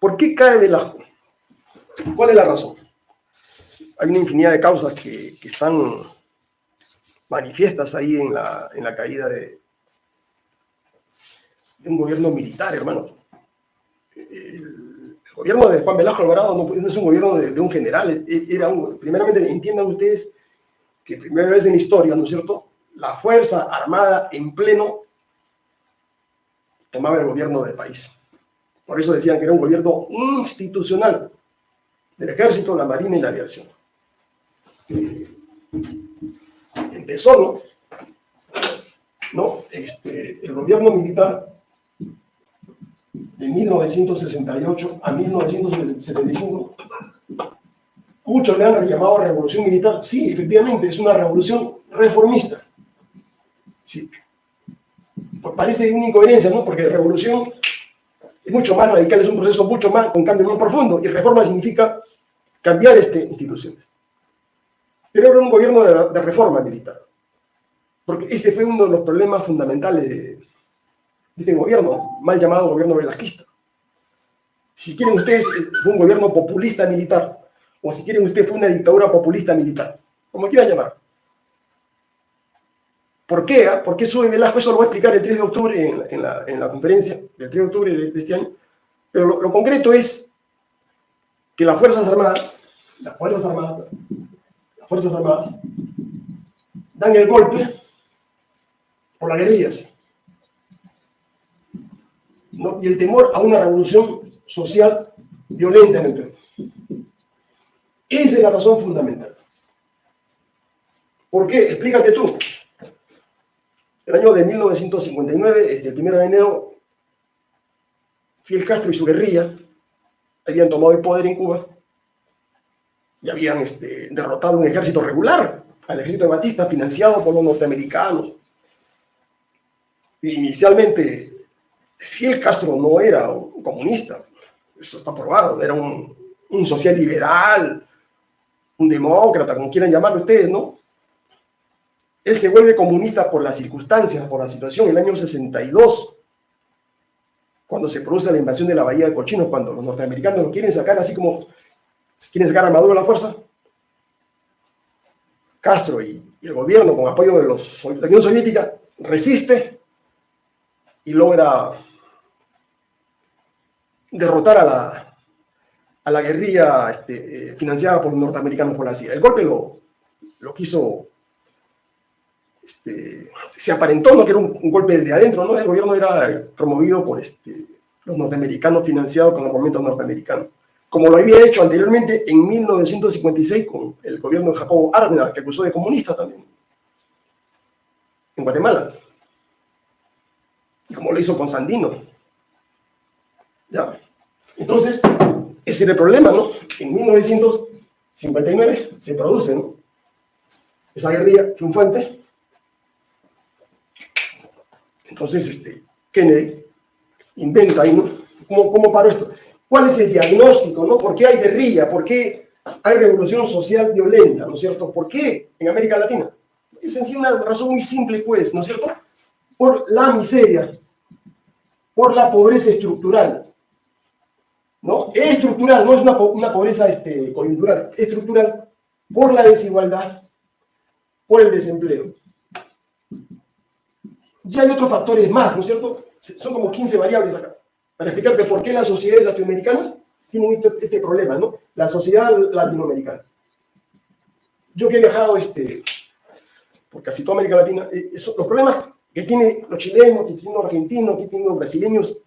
¿Por qué cae Velasco? ¿Cuál es la razón? Hay una infinidad de causas que están manifiestas ahí en la caída de un gobierno militar, hermano. El gobierno de Juan Velasco Alvarado no es un gobierno de un general, primeramente entiendan ustedes que primera vez en la historia, ¿no es cierto?, la Fuerza Armada en pleno tomaba el gobierno del país. Por eso decían que era un gobierno institucional del Ejército, la Marina y la Aviación. Empezó, el gobierno militar de 1968 a 1975. Muchos le han llamado revolución militar. Sí, efectivamente, es una revolución reformista. Sí. Pues parece una incoherencia, ¿no? Porque revolución es mucho más radical, es un proceso mucho más, con cambio más profundo, y reforma significa cambiar instituciones. Pero era un gobierno de reforma militar, porque ese fue uno de los problemas fundamentales de este gobierno, mal llamado gobierno velasquista. Si quieren ustedes, fue un gobierno populista militar, o si quieren ustedes, fue una dictadura populista militar, como quieran llamar. ¿Por qué? ¿Por qué sube Velasco? Eso lo voy a explicar el 3 de octubre en la conferencia del 3 de octubre de este año. Pero lo concreto es que las Fuerzas Armadas dan el golpe por las guerrillas, ¿no? Y el temor a una revolución social violenta en el Perú. Esa es la razón fundamental. ¿Por qué? Explícate tú. El año de 1959, el 1 de enero, Fidel Castro y su guerrilla habían tomado el poder en Cuba y habían derrotado un ejército regular, al ejército de Batista, financiado por los norteamericanos. Inicialmente, Fidel Castro no era un comunista, eso está probado, era un social liberal, un demócrata, como quieran llamarlo ustedes, ¿no? Él se vuelve comunista por las circunstancias, por la situación, en el año 62, cuando se produce la invasión de la Bahía de Cochinos, cuando los norteamericanos lo quieren sacar, así como quieren sacar a Maduro a la fuerza. Castro y el gobierno, con apoyo de la Unión Soviética, resiste y logra derrotar a la guerrilla financiada por los norteamericanos por la CIA. El golpe lo quiso, se aparentó, ¿no?, que era un golpe de adentro, ¿no? El gobierno era promovido por los norteamericanos, financiados con los movimientos norteamericanos, como lo había hecho anteriormente en 1956 con el gobierno de Jacobo Arbenz, que acusó de comunista también en Guatemala, y como lo hizo con Sandino. ¿Ya? Entonces, ese era el problema, ¿no? En 1959 se produce, ¿no?, esa guerrilla triunfante. Entonces, Kennedy inventa ahí, ¿no? ¿Cómo paró esto? ¿Cuál es el diagnóstico, no? ¿Por qué hay guerrilla? ¿Por qué hay revolución social violenta, ¿no es cierto? ¿Por qué en América Latina? Es en sí una razón muy simple, pues, ¿no es cierto? Por la miseria, por la pobreza estructural, ¿no? Es estructural, no es una pobreza coyuntural, es estructural por la desigualdad, por el desempleo. Ya hay otros factores más, ¿no es cierto? Son como 15 variables acá, para explicarte por qué las sociedades latinoamericanas tienen este problema, ¿no? La sociedad latinoamericana. Yo que he viajado por casi toda América Latina, los problemas que tienen los chilenos, que tienen los argentinos, que tienen los brasileños,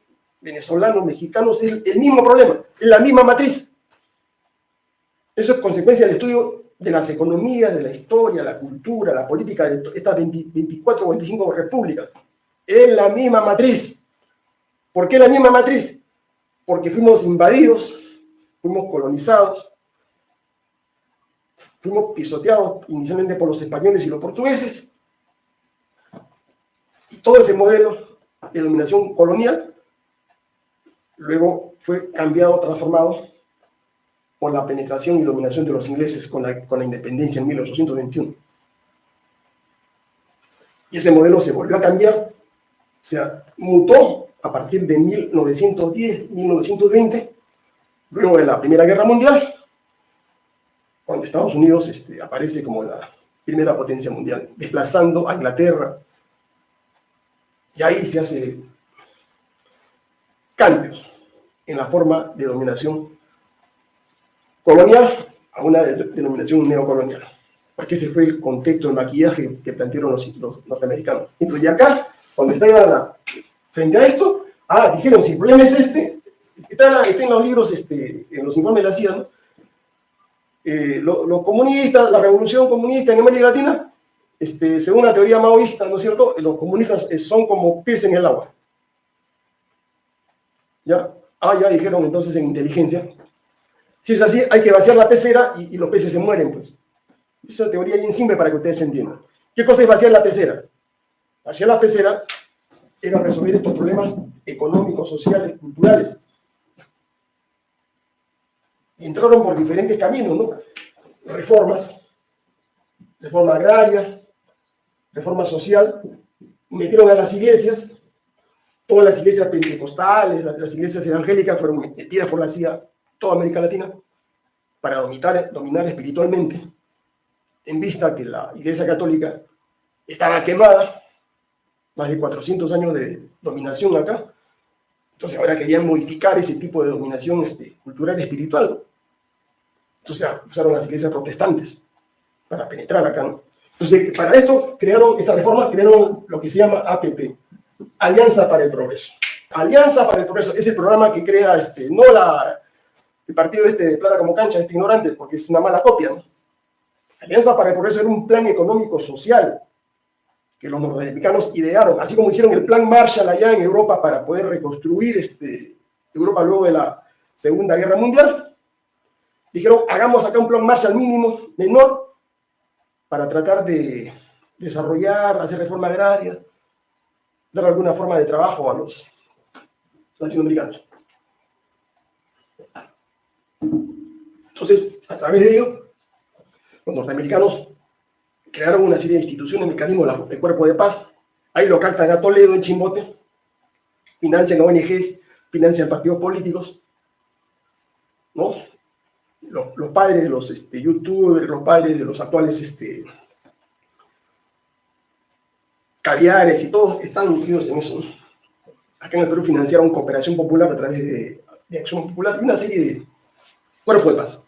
venezolanos, mexicanos, es el mismo problema, es la misma matriz. Eso es consecuencia del estudio de las economías, de la historia, la cultura, la política de estas 24 o 25 repúblicas. Es la misma matriz. ¿Por qué la misma matriz? Porque fuimos invadidos, fuimos colonizados, fuimos pisoteados inicialmente por los españoles y los portugueses, y todo ese modelo de dominación colonial luego fue cambiado, transformado por la penetración y dominación de los ingleses con la independencia en 1821. Y ese modelo se volvió a cambiar, se mutó a partir de 1910, 1920, Luego de la Primera Guerra Mundial, cuando Estados Unidos aparece como la primera potencia mundial, desplazando a Inglaterra, y ahí se hace cambios en la forma de dominación colonial a una denominación neocolonial, porque ese fue el contexto, el maquillaje que plantearon los norteamericanos. Y acá, cuando estaban frente a esto, dijeron, si el problema es está en los libros, en los informes de la CIA, ¿no? Los comunistas, la revolución comunista en América Latina, según la teoría maoísta, ¿no es cierto?, los comunistas son como peces en el agua. ¿Ya? Ya dijeron entonces en inteligencia. Si es así, hay que vaciar la pecera y los peces se mueren, pues. Esa teoría bien simple para que ustedes se entiendan. ¿Qué cosa es vaciar la pecera? Vaciar la pecera era resolver estos problemas económicos, sociales, culturales. Y entraron por diferentes caminos, ¿no? Reforma agraria, reforma social, metieron a las iglesias, todas las iglesias pentecostales, las iglesias evangélicas fueron metidas por la CIA, toda América Latina, para dominar espiritualmente, en vista que la Iglesia Católica estaba quemada, más de 400 años de dominación acá. Entonces ahora querían modificar ese tipo de dominación cultural y espiritual. Entonces usaron las iglesias protestantes para penetrar acá, ¿no? Entonces, para esto crearon esta reforma, crearon lo que se llama APP, Alianza para el Progreso. Alianza para el Progreso es el programa que crea no el partido de plata como cancha, ignorante, porque es una mala copia, ¿no? Alianza para el Progreso era un plan económico social que los norteamericanos idearon, así como hicieron el plan Marshall allá en Europa para poder reconstruir Europa luego de la Segunda Guerra Mundial. Dijeron, hagamos acá un plan Marshall mínimo, menor, para tratar de desarrollar, hacer reforma agraria, dar alguna forma de trabajo a los latinoamericanos. Entonces, a través de ello, los norteamericanos crearon una serie de instituciones, mecanismos, el Cuerpo de Paz, ahí lo captan a Toledo en Chimbote, financian ONGs, financian partidos políticos, ¿no? Los padres de los youtubers, los padres de los actuales caviares y todos están metidos en eso, ¿no? Acá en el Perú financiaron Cooperación Popular a través de Acción Popular y una serie de Cuerpo de Paz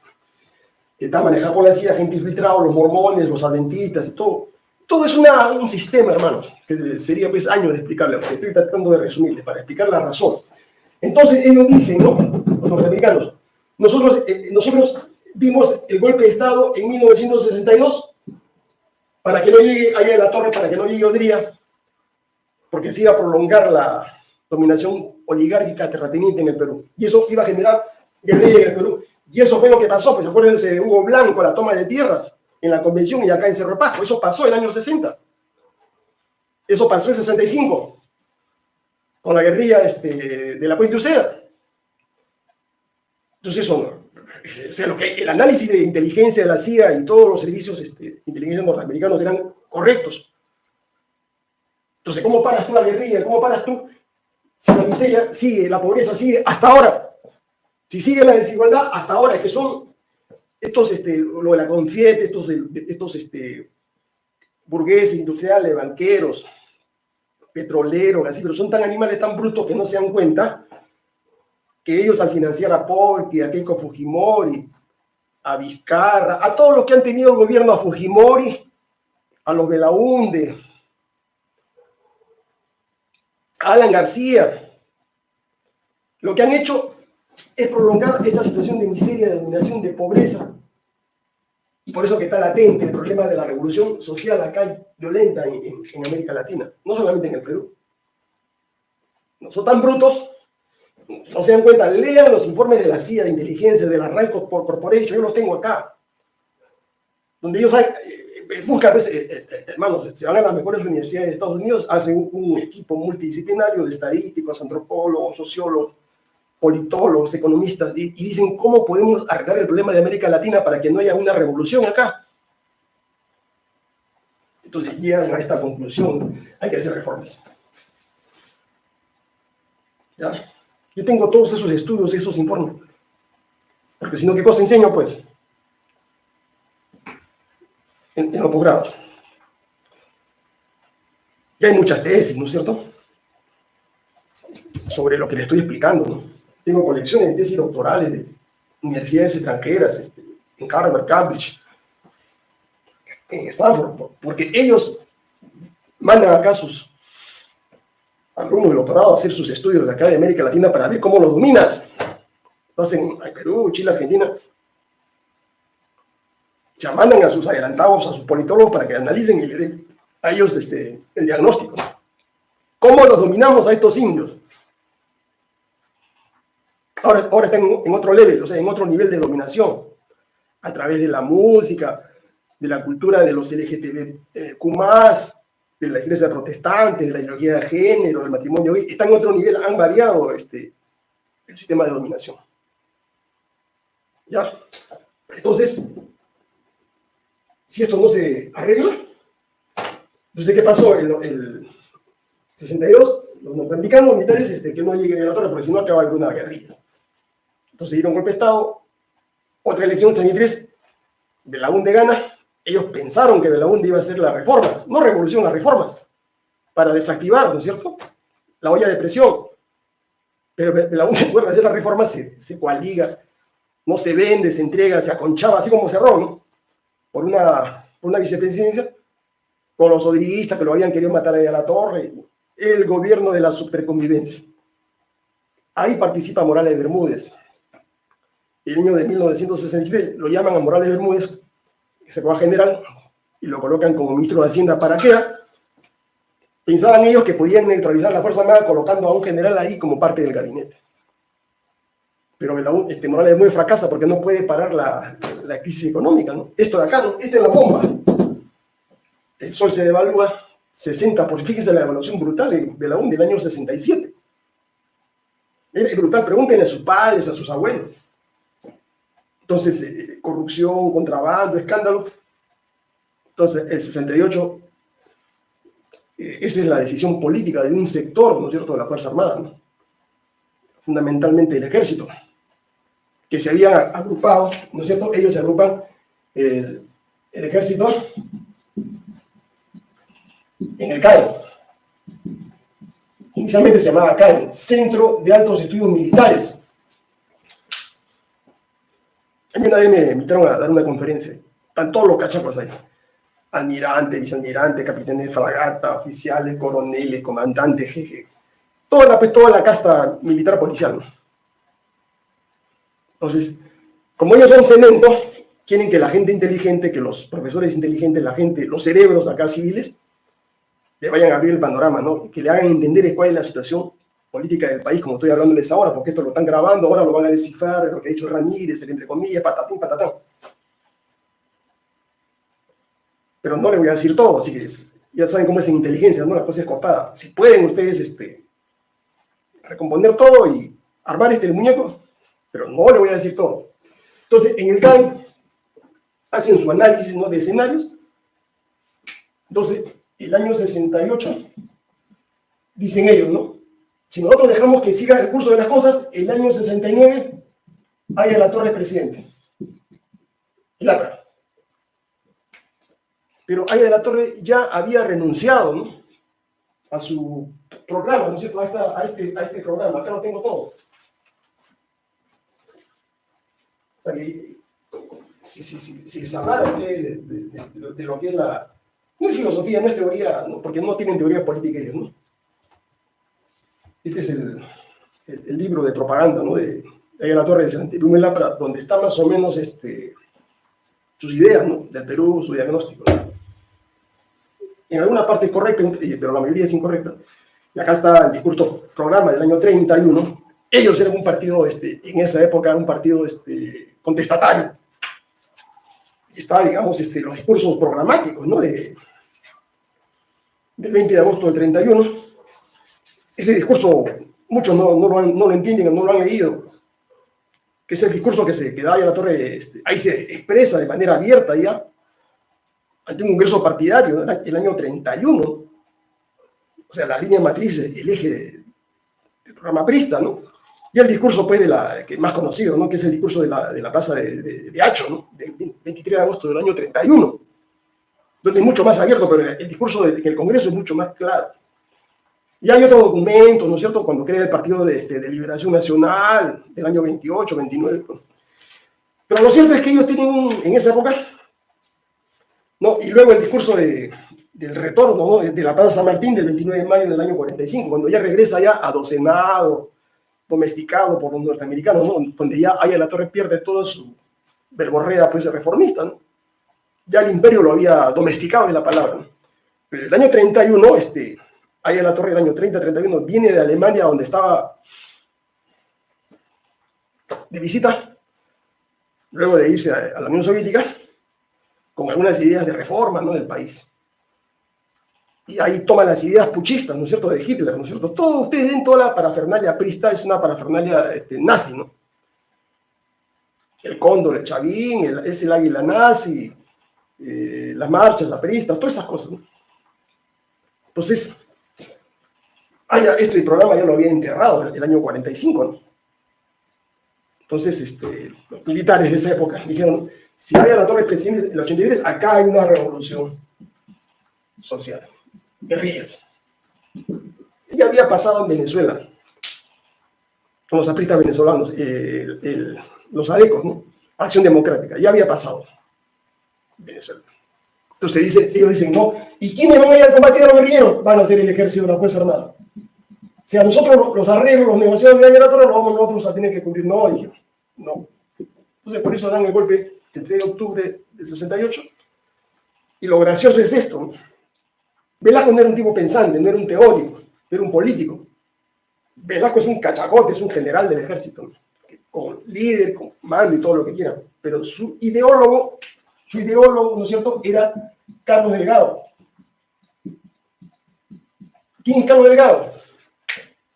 que está manejado por la CIA, gente infiltrada, los mormones, los adventistas y todo. Todo es un sistema, hermanos, que sería pues años de explicarle, porque estoy tratando de resumirles para explicar la razón. Entonces ellos dicen, ¿no?, los norteamericanos, nosotros dimos el golpe de Estado en 1962 para que no llegue allá de la torre, para que no llegue Odría, porque se iba a prolongar la dominación oligárquica terrateniente en el Perú. Y eso iba a generar guerrilla en el Perú. Y eso fue lo que pasó, pues acuérdense de Hugo Blanco, la toma de tierras en la convención y acá en Cerro Pasco. Eso pasó en el año 60. Eso pasó en 65, con la guerrilla de la Puente Uceda. Entonces eso, o sea, el análisis de inteligencia de la CIA y todos los servicios de inteligencia norteamericanos eran correctos. Entonces, ¿cómo paras tú la guerrilla? ¿Cómo paras tú si la miseria sigue, la pobreza sigue hasta ahora? Si sigue la desigualdad hasta ahora, es que son estos, lo de la Confiet, estos burgueses, industriales, banqueros, petroleros, así, pero son tan animales, tan brutos que no se dan cuenta que ellos al financiar a Porky, a Keiko Fujimori, a Vizcarra, a todos los que han tenido el gobierno, a Fujimori, a los Belaúnde, a Alan García, lo que han hecho es prolongar esta situación de miseria, de dominación, de pobreza. Y por eso que está latente el problema de la revolución social acá violenta en América Latina, no solamente en el Perú. No son tan brutos, no se dan cuenta, lean los informes de la CIA, de inteligencia, de la Rand Corporation, yo los tengo acá, donde ellos buscan, hermanos, se van a las mejores universidades de Estados Unidos, hacen un equipo multidisciplinario de estadísticos, antropólogos, sociólogos, politólogos, economistas, y dicen cómo podemos arreglar el problema de América Latina para que no haya una revolución acá. Entonces llegan a esta conclusión, hay que hacer reformas. ¿Ya? Yo tengo todos esos estudios, esos informes. Porque si no, ¿qué cosa enseño, pues? En los posgrados. Y hay muchas tesis, ¿no es cierto?, sobre lo que le estoy explicando, ¿no? Tengo colecciones de tesis doctorales de universidades extranjeras, en Harvard, Cambridge, en Stanford, porque ellos mandan acá a sus alumnos de doctorado a hacer sus estudios de acá de América Latina para ver cómo lo dominas. Lo hacen en Perú, Chile, Argentina. Ya mandan a sus adelantados, a sus politólogos para que analicen y le den a ellos el diagnóstico. ¿Cómo los dominamos a estos indios? Ahora están en otro level, o sea, en otro nivel de dominación, a través de la música, de la cultura de los LGTBQ+, de la iglesia protestante, de la ideología de género, del matrimonio. Están en otro nivel, han variado el sistema de dominación. ¿Ya? Entonces, si esto no se arregla, entonces, ¿qué pasó? El 62, los norteamericanos militares que no lleguen a la torre, porque si no acaba de haber una guerrilla. Entonces dieron golpe de Estado. Otra elección, 63, Belaúnde gana. Ellos pensaron que Belaúnde iba a hacer las reformas, no revolución, las reformas, para desactivar, ¿no es cierto?, la olla de presión. Pero Belaúnde, en lugar de hacer las reformas, se coaliga, no se vende, se entrega, se aconchaba, así como Cerrón, ¿no?, por una vicepresidencia, con los odriguistas que lo habían querido matar ahí a la torre, el gobierno de la superconvivencia. Ahí participa Morales Bermúdez. El año de 1967 lo llaman a Morales Bermúdez, que se va general, y lo colocan como ministro de Hacienda. ¿Para qué? Pensaban ellos que podían neutralizar la Fuerza Armada colocando a un general ahí como parte del gabinete. Pero Morales Bermúdez fracasa porque no puede parar la crisis económica, ¿no? Esto de acá, ¿no?, esta es la bomba. El sol se devalúa 60%, fíjense la devaluación brutal de la del año 67. Es brutal, pregúntenle a sus padres, a sus abuelos. Entonces, corrupción, contrabando, escándalo. Entonces, el 68, esa es la decisión política de un sector, ¿no es cierto?, de la Fuerza Armada, ¿no?, fundamentalmente el ejército, que se habían agrupado, ¿no es cierto? Ellos se agrupan, el ejército, en el CAE. Inicialmente se llamaba CAE, Centro de Altos Estudios Militares. A mí una vez me invitaron a dar una conferencia. Están todos los cachapos ahí. Almirante, vicealmirante, capitán de fragata, oficiales, coroneles, comandantes, jeje. Toda la casta militar policial, ¿no? Entonces, como ellos son cemento, quieren que la gente inteligente, que los profesores inteligentes, la gente, los cerebros acá civiles, le vayan a abrir el panorama, ¿no?, que le hagan entender cuál es la situación política del país, como estoy hablándoles ahora, porque esto lo están grabando, ahora lo van a descifrar, de lo que ha dicho Ramírez, el entre comillas, patatín, patatán. Pero no le voy a decir todo, así que ya saben cómo es en inteligencia, ¿no?, la cosa es cortada. Si pueden ustedes recomponer todo y armar el muñeco, pero no le voy a decir todo. Entonces, en el CAE hacen su análisis, ¿no?, de escenarios. Entonces, el año 68, dicen ellos, ¿no?, si nosotros dejamos que siga el curso de las cosas, el año 69 hay a la torre presidente. El APRA. Pero Aya de la Torre ya había renunciado, ¿no?, a su programa, ¿no es cierto?, a este programa. Acá lo tengo todo. O sea que, si se hablara de lo que es la... No es filosofía, no es teoría, ¿no?, porque no tienen teoría política ellos, ¿no? Este es el libro de propaganda, ¿no?, de Aya de la Torre de Santibumel Lapra, donde está más o menos sus ideas, ¿no?, del Perú, su diagnóstico, ¿no? En alguna parte es correcta, pero la mayoría es incorrecta. Y acá está el discurso programa del año 31. Ellos eran un partido, en esa época, un partido contestatario. Y está, digamos, los discursos programáticos, ¿no?, del 20 de agosto del 31. Ese discurso, muchos no lo entienden, no lo han leído, que es el discurso que da Aya de la Torre, ahí se expresa de manera abierta ya, ante un congreso partidario el año 31, o sea, la línea matriz, el eje del programa aprista, ¿no? Y el discurso, pues, que más conocido, ¿no? Que es el discurso de la plaza de Hacho, ¿no? Del 23 de agosto del año 31, donde es mucho más abierto, pero el discurso en el Congreso es mucho más claro. Y hay otro documento, ¿no es cierto?, cuando crea el Partido de Liberación Nacional, del año 28, 29. Pero lo cierto es que ellos tienen, en esa época, ¿no? Y luego el discurso del retorno, ¿no? de la Plaza San Martín del 29 de mayo del año 45, cuando ya regresa ya adocenado, domesticado por los norteamericanos, ¿no? Donde ya Aya La Torre pierde toda su verborrea, pues, reformista, ¿no? Ya el imperio lo había domesticado, es la palabra, ¿no? Pero el año 31, Aya La Torre, el año 30-31, viene de Alemania, donde estaba de visita, luego de irse a la Unión Soviética, con algunas ideas de reforma, ¿no?, del país. Y ahí toma las ideas puchistas, ¿no es cierto?, de Hitler, ¿no es cierto? Todo, ustedes ven toda la parafernalia aprista, es una parafernalia nazi, ¿no? El cóndor, el chavín, es el águila nazi, las marchas apristas, todas esas cosas, ¿no? Entonces, el programa ya lo había enterrado el año 45, ¿no? Entonces, los militares de esa época dijeron, si Aya La Torre es presidente en el 83, acá hay una revolución social. Guerrillas. Ya había pasado en Venezuela, con los apristas venezolanos, los ADECOS, ¿no? Acción Democrática, ya había pasado en Venezuela. Entonces ellos dicen, no, ¿y quiénes van a ir a combatir a los guerrilleros? Van a ser el ejército de la Fuerza Armada. Si a nosotros los arreglos, los negociados de Aya La Torre, los vamos nosotros a tener que cubrir. No, dijeron, no. Entonces por eso dan el golpe el 3 de octubre del 68. Y lo gracioso es esto, ¿no? Velasco no era un tipo pensante, no era un teórico, era un político. Velasco es un cachacote, es un general del ejército, ¿no? Con líder, con mando y todo lo que quieran. Pero su ideólogo, ¿no es cierto?, era Carlos Delgado. ¿Quién es Carlos Delgado?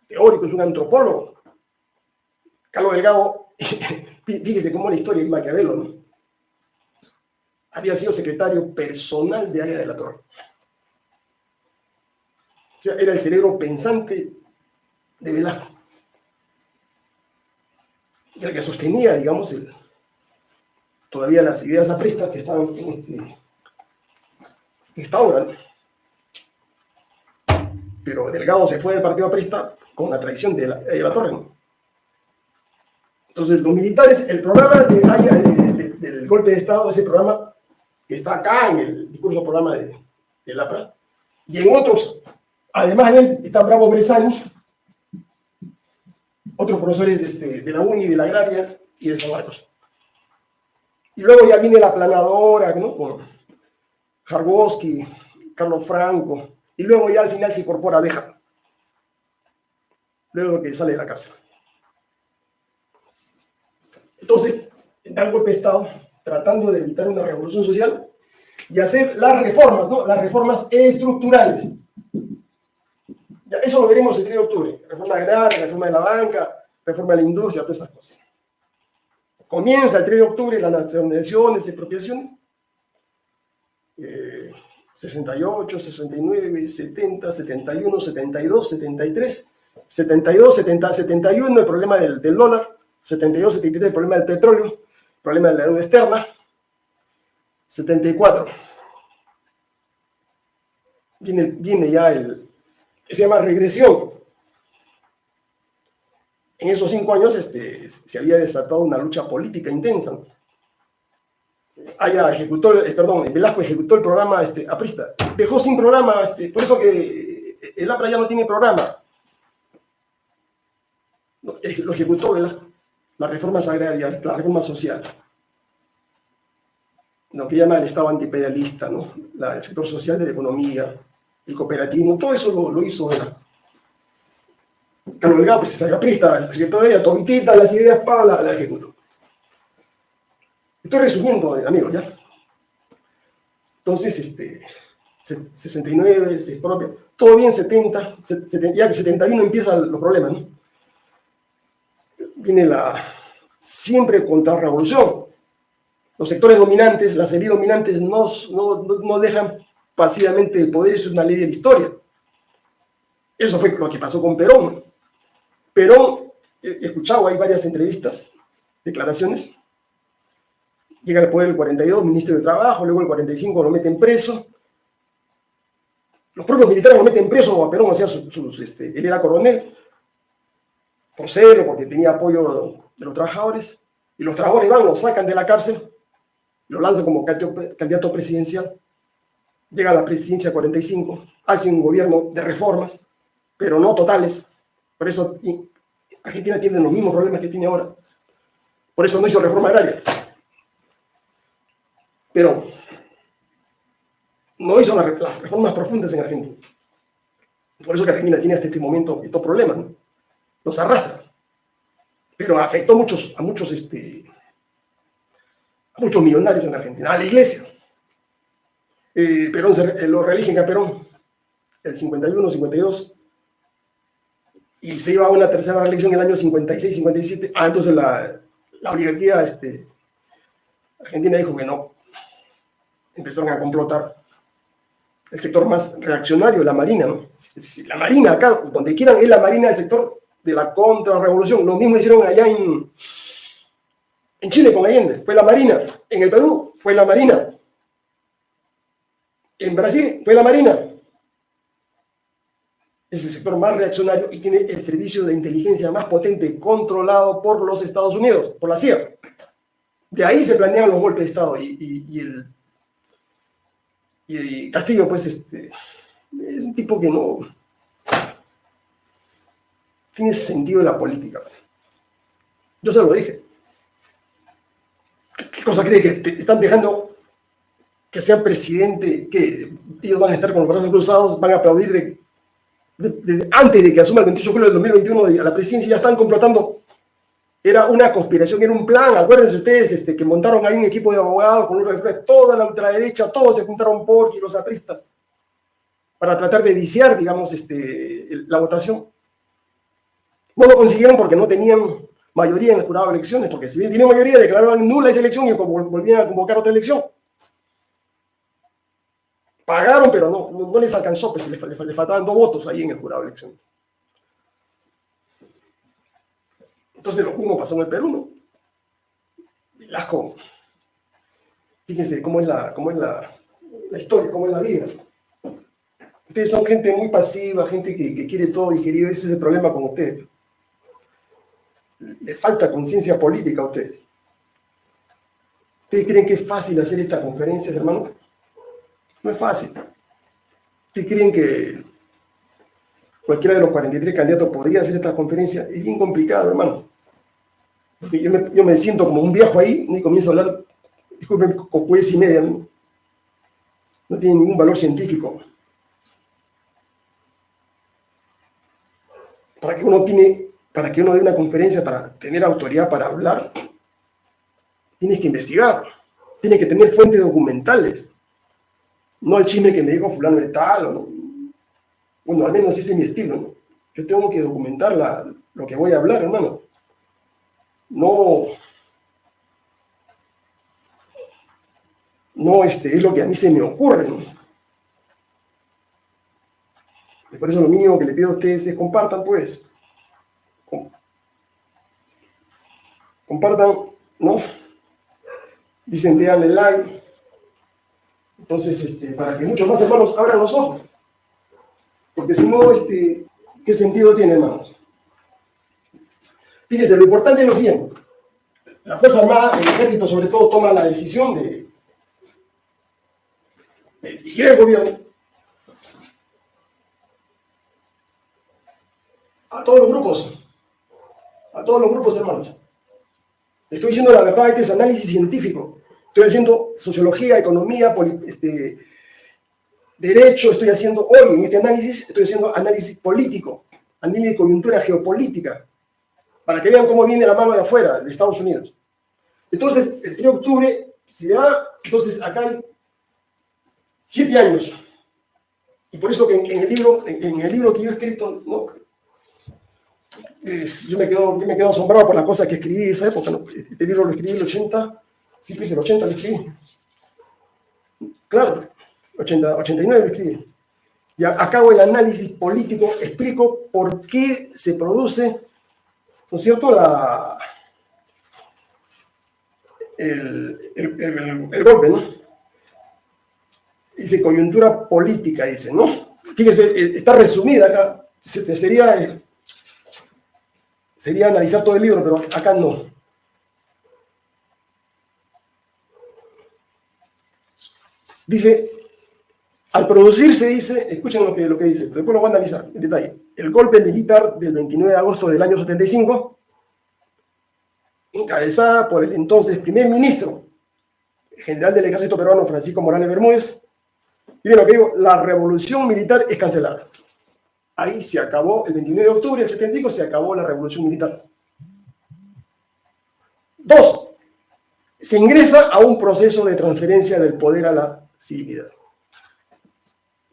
Teórico, es un antropólogo. Carlos Delgado, fíjese cómo la historia de Maquiavelo, ¿no? Había sido secretario personal de Aya de la Torre. O sea, era el cerebro pensante de Velasco. O sea, el que sostenía, digamos, todavía las ideas apristas que estaban en esta obra, ¿no? Pero Delgado se fue del partido aprista con la traición de la Torre, ¿no? Entonces, los militares, el programa del golpe de Estado, ese programa que está acá en el discurso programa de Lapra, y en otros, además de él, está Bravo Bresani, otros profesores de la UNI, de la Agraria y de San Marcos. Y luego ya viene la aplanadora, ¿no?, con Jarboski, Carlos Franco, y luego ya al final se incorpora Béjar, luego que sale de la cárcel. Entonces, da el golpe de Estado tratando de evitar una revolución social y hacer las reformas, ¿no?, las reformas estructurales. Ya, eso lo veremos el 3 de octubre. Reforma agraria, reforma de la banca, reforma de la industria, todas esas cosas. Comienza el 3 de octubre las nacionalizaciones, expropiaciones. 68, 69, 70, 71, 72, 73, 72, 70, 71, el problema del dólar, 72, 73, el problema del petróleo, el problema de la deuda externa, 74. Viene ya se llama regresión. En esos 5 años se había desatado una lucha política intensa, ¿no? Velasco ejecutó el programa aprista. Dejó sin programa, por eso que el APRA ya no tiene programa. Lo ejecutó Velasco. Las reformas agrarias, la reforma social. Lo que llama el Estado antiimperialista, ¿no? El sector social de la economía, el cooperativismo, todo eso lo hizo Velasco. Carlos Delgado, pues se salió aprista, escritor de ella, toditita las ideas, para la ejecutó. Estoy resumiendo, amigos, ¿ya? Entonces, 69, se expropia, todo bien, 70, ya que 71 empiezan los problemas, ¿no? Viene siempre contrarrevolución. Los sectores dominantes, las élites dominantes no dejan pasivamente el poder, eso es una ley de la historia. Eso fue lo que pasó con Perón. Perón he escuchado, hay varias entrevistas, declaraciones. Llega al poder el 42, ministro de Trabajo, luego el 45 lo meten preso. Los propios militares lo meten preso, a Perón hacía él era coronel, por celo, porque tenía apoyo de los trabajadores, y los trabajadores van, lo sacan de la cárcel, lo lanzan como candidato presidencial, llega a la presidencia 45, hace un gobierno de reformas, pero no totales. Por eso Argentina tiene los mismos problemas que tiene ahora. Por eso no hizo reforma agraria. Pero no hizo las reformas profundas en Argentina. Por eso que Argentina tiene hasta este momento estos problemas, ¿no? Los arrastra. Pero afectó a muchos millonarios en Argentina, a la iglesia. Perón lo reeligen a Perón, el 51, 52, y se iba a una tercera reelección en el año 56, 57. Entonces la oligarquía argentina dijo que no. Empezaron a complotar. El sector más reaccionario, la Marina, ¿no? La Marina, acá, donde quieran, es la Marina del sector de la contrarrevolución. Lo mismo hicieron allá en Chile con Allende, fue la Marina. En el Perú, fue la Marina. En Brasil, fue la Marina. Es el sector más reaccionario y tiene el servicio de inteligencia más potente, controlado por los Estados Unidos, por la CIA. De ahí se planean los golpes de Estado y Castillo, pues, es un tipo que no tiene sentido de la política. Yo se lo dije. ¿Qué cosa cree que te están dejando que sea presidente? Que ellos van a estar con los brazos cruzados, van a aplaudir antes de que asuma el 28 de julio del 2021 a la presidencia, ya están complotando. Era una conspiración, era un plan. Acuérdense ustedes que montaron ahí un equipo de abogados con toda la ultraderecha, todos se juntaron por los apristas para tratar de viciar, digamos, la votación. No lo consiguieron porque no tenían mayoría en el jurado de elecciones, porque si bien tenían mayoría, declaraban nula esa elección y volvían a convocar otra elección. Pagaron, pero no les alcanzó, pues les faltaban 2 votos ahí en el jurado de elecciones. Entonces lo mismo pasó en el Perú, ¿no? Velasco, fíjense cómo es la historia, cómo es la vida. Ustedes son gente muy pasiva, gente que quiere todo digerido. Ese es el problema con ustedes. Le falta conciencia política a ustedes. ¿Ustedes creen que es fácil hacer estas conferencias, hermano? No es fácil. ¿Ustedes creen que cualquiera de los 43 candidatos podría hacer esta conferencia? Es bien complicado, hermano. Porque yo me siento como un viejo ahí y comienzo a hablar, disculpen, con poesía y media. No tiene ningún valor científico. Para que uno dé una conferencia, para tener autoridad para hablar, tienes que investigar, tienes que tener fuentes documentales. No el chisme que me dijo fulano de tal, o no. Bueno, al menos ese es mi estilo, ¿no? Yo tengo que documentar lo que voy a hablar, hermano. No es lo que a mí se me ocurre, ¿no? Por eso lo mínimo que le pido a ustedes es compartan, pues. Compartan, ¿no? Dicen, déjenle like. Entonces, para que muchos más hermanos abran los ojos. Porque si no, ¿qué sentido tiene, hermanos? Fíjense, lo importante es lo siguiente. La Fuerza Armada, el Ejército sobre todo, toma la decisión de dirigir el gobierno a todos los grupos, hermanos. Estoy diciendo la verdad, este es análisis científico. Estoy haciendo sociología, economía, derecho, estoy haciendo hoy en este análisis, estoy haciendo análisis político, análisis de coyuntura geopolítica, para que vean cómo viene la mano de afuera, de Estados Unidos. Entonces, el 3 de octubre se da, entonces acá hay 7 años. Y por eso que en el libro que yo he escrito, ¿no? Yo me quedo asombrado por las cosas que escribí en esa época, ¿no? Este libro lo escribí en el 80, sí, pues el 80 lo escribí. Claro, 89 lo escribí. Y acabo el análisis político, explico por qué se produce ¿no es cierto?, el golpe, ¿no? Dice coyuntura política, dice, ¿no? Fíjese, está resumida acá. Sería analizar todo el libro, pero acá no. Dice, al producirse, dice, escuchen lo que dice esto, después lo voy a analizar en detalle. El golpe militar del 29 de agosto del año 75, encabezada por el entonces primer ministro, general del ejército peruano Francisco Morales Bermúdez. Miren lo que digo, la revolución militar es cancelada. Ahí se acabó, el 29 de octubre del 75 se acabó la revolución militar. 2. Se ingresa a un proceso de transferencia del poder a la civilidad.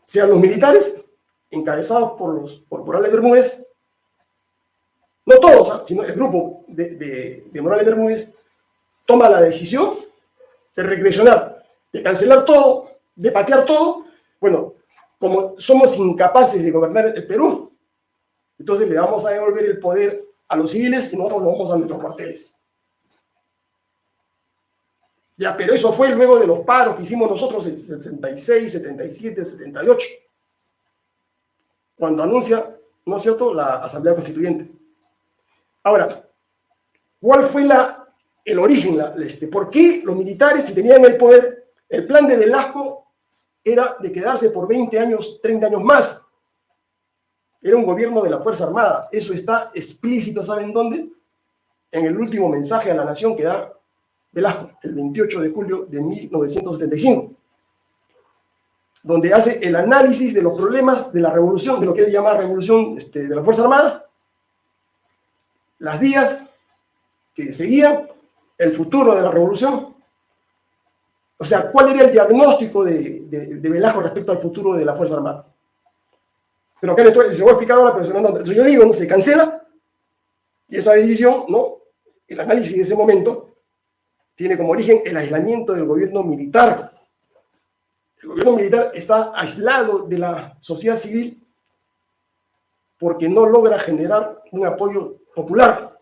Sean los militares, encabezados por Morales Bermúdez, no todos, sino el grupo de Morales Bermúdez, toma la decisión de regresionar, de cancelar todo, de patear todo. Bueno, como somos incapaces de gobernar el Perú, entonces le vamos a devolver el poder a los civiles y nosotros nos vamos a nuestros cuarteles. Ya, pero eso fue luego de los paros que hicimos nosotros en 76, 77, 78, cuando anuncia, ¿no es cierto?, la Asamblea Constituyente. Ahora, ¿cuál fue el origen? ¿Por qué los militares, si tenían el poder, el plan de Velasco era de quedarse por 20 años, 30 años más? Era un gobierno de la Fuerza Armada. Eso está explícito, ¿saben dónde? En el último mensaje a la nación que da Velasco, el 28 de julio de 1975, donde hace el análisis de los problemas de la revolución, de lo que él llama revolución de la Fuerza Armada, las vías que seguían, el futuro de la revolución. O sea, ¿cuál era el diagnóstico de Velasco respecto al futuro de la Fuerza Armada? Pero acá se voy a explicar ahora, pero entonces yo digo, no se cancela, y esa decisión, ¿no?, el análisis de ese momento, tiene como origen el aislamiento del gobierno militar. El gobierno militar está aislado de la sociedad civil porque no logra generar un apoyo popular.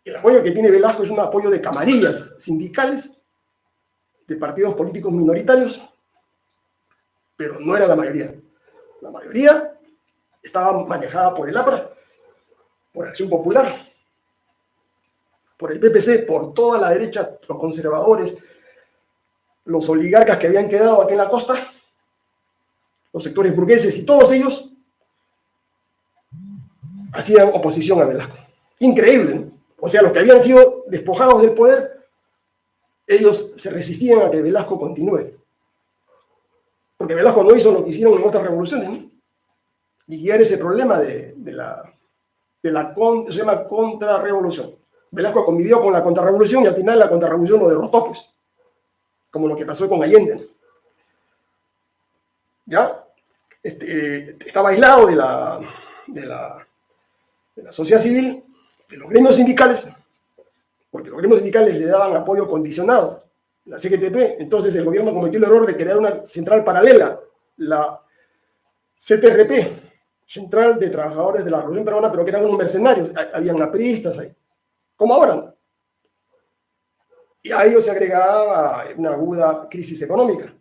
El apoyo que tiene Velasco es un apoyo de camarillas sindicales, de partidos políticos minoritarios, pero no era la mayoría. La mayoría estaba manejada por el APRA, por Acción Popular, por el PPC, por toda la derecha, los conservadores, los oligarcas que habían quedado aquí en la costa, los sectores burgueses y todos ellos hacían oposición a Velasco. Increíble, ¿no? O sea, los que habían sido despojados del poder, ellos se resistían a que Velasco continúe. Porque Velasco no hizo lo que hicieron en otras revoluciones, ¿no? Y guiar ese problema se llama contrarrevolución. Velasco convivió con la contrarrevolución y al final la contrarrevolución lo derrotó, pues, como lo que pasó con Allende. ¿Ya? Estaba aislado de la sociedad civil, de los gremios sindicales, porque los gremios sindicales le daban apoyo condicionado, la CGTP. Entonces el gobierno cometió el error de crear una central paralela, la CTRP, Central de Trabajadores de la Revolución Peruana, pero que eran unos mercenarios, habían apristas ahí, como ahora. Y a ello se agregaba una aguda crisis económica,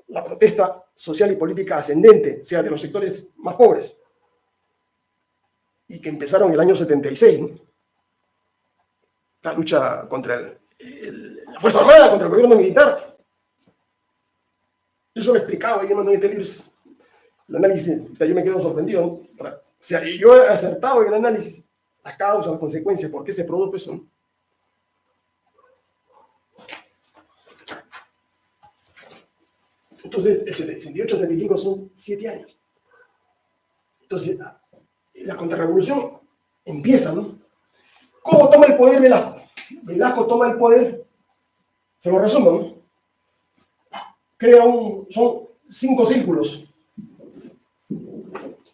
la protesta social y política ascendente, o sea, de los sectores más pobres, y que empezaron en el año 76, ¿no? La lucha contra la Fuerza Armada, contra el gobierno militar. Eso lo explicaba ahí en los 90 libros. El análisis, yo me quedo sorprendido, ¿no? O sea, yo he acertado en el análisis, la causa, las consecuencias, por qué se produjo eso, ¿no? Entonces, el 78-75 son 7 años. Entonces, la contrarrevolución empieza, ¿no? ¿Cómo toma el poder Velasco? Velasco toma el poder, se lo resumo, ¿no? Son 5 círculos.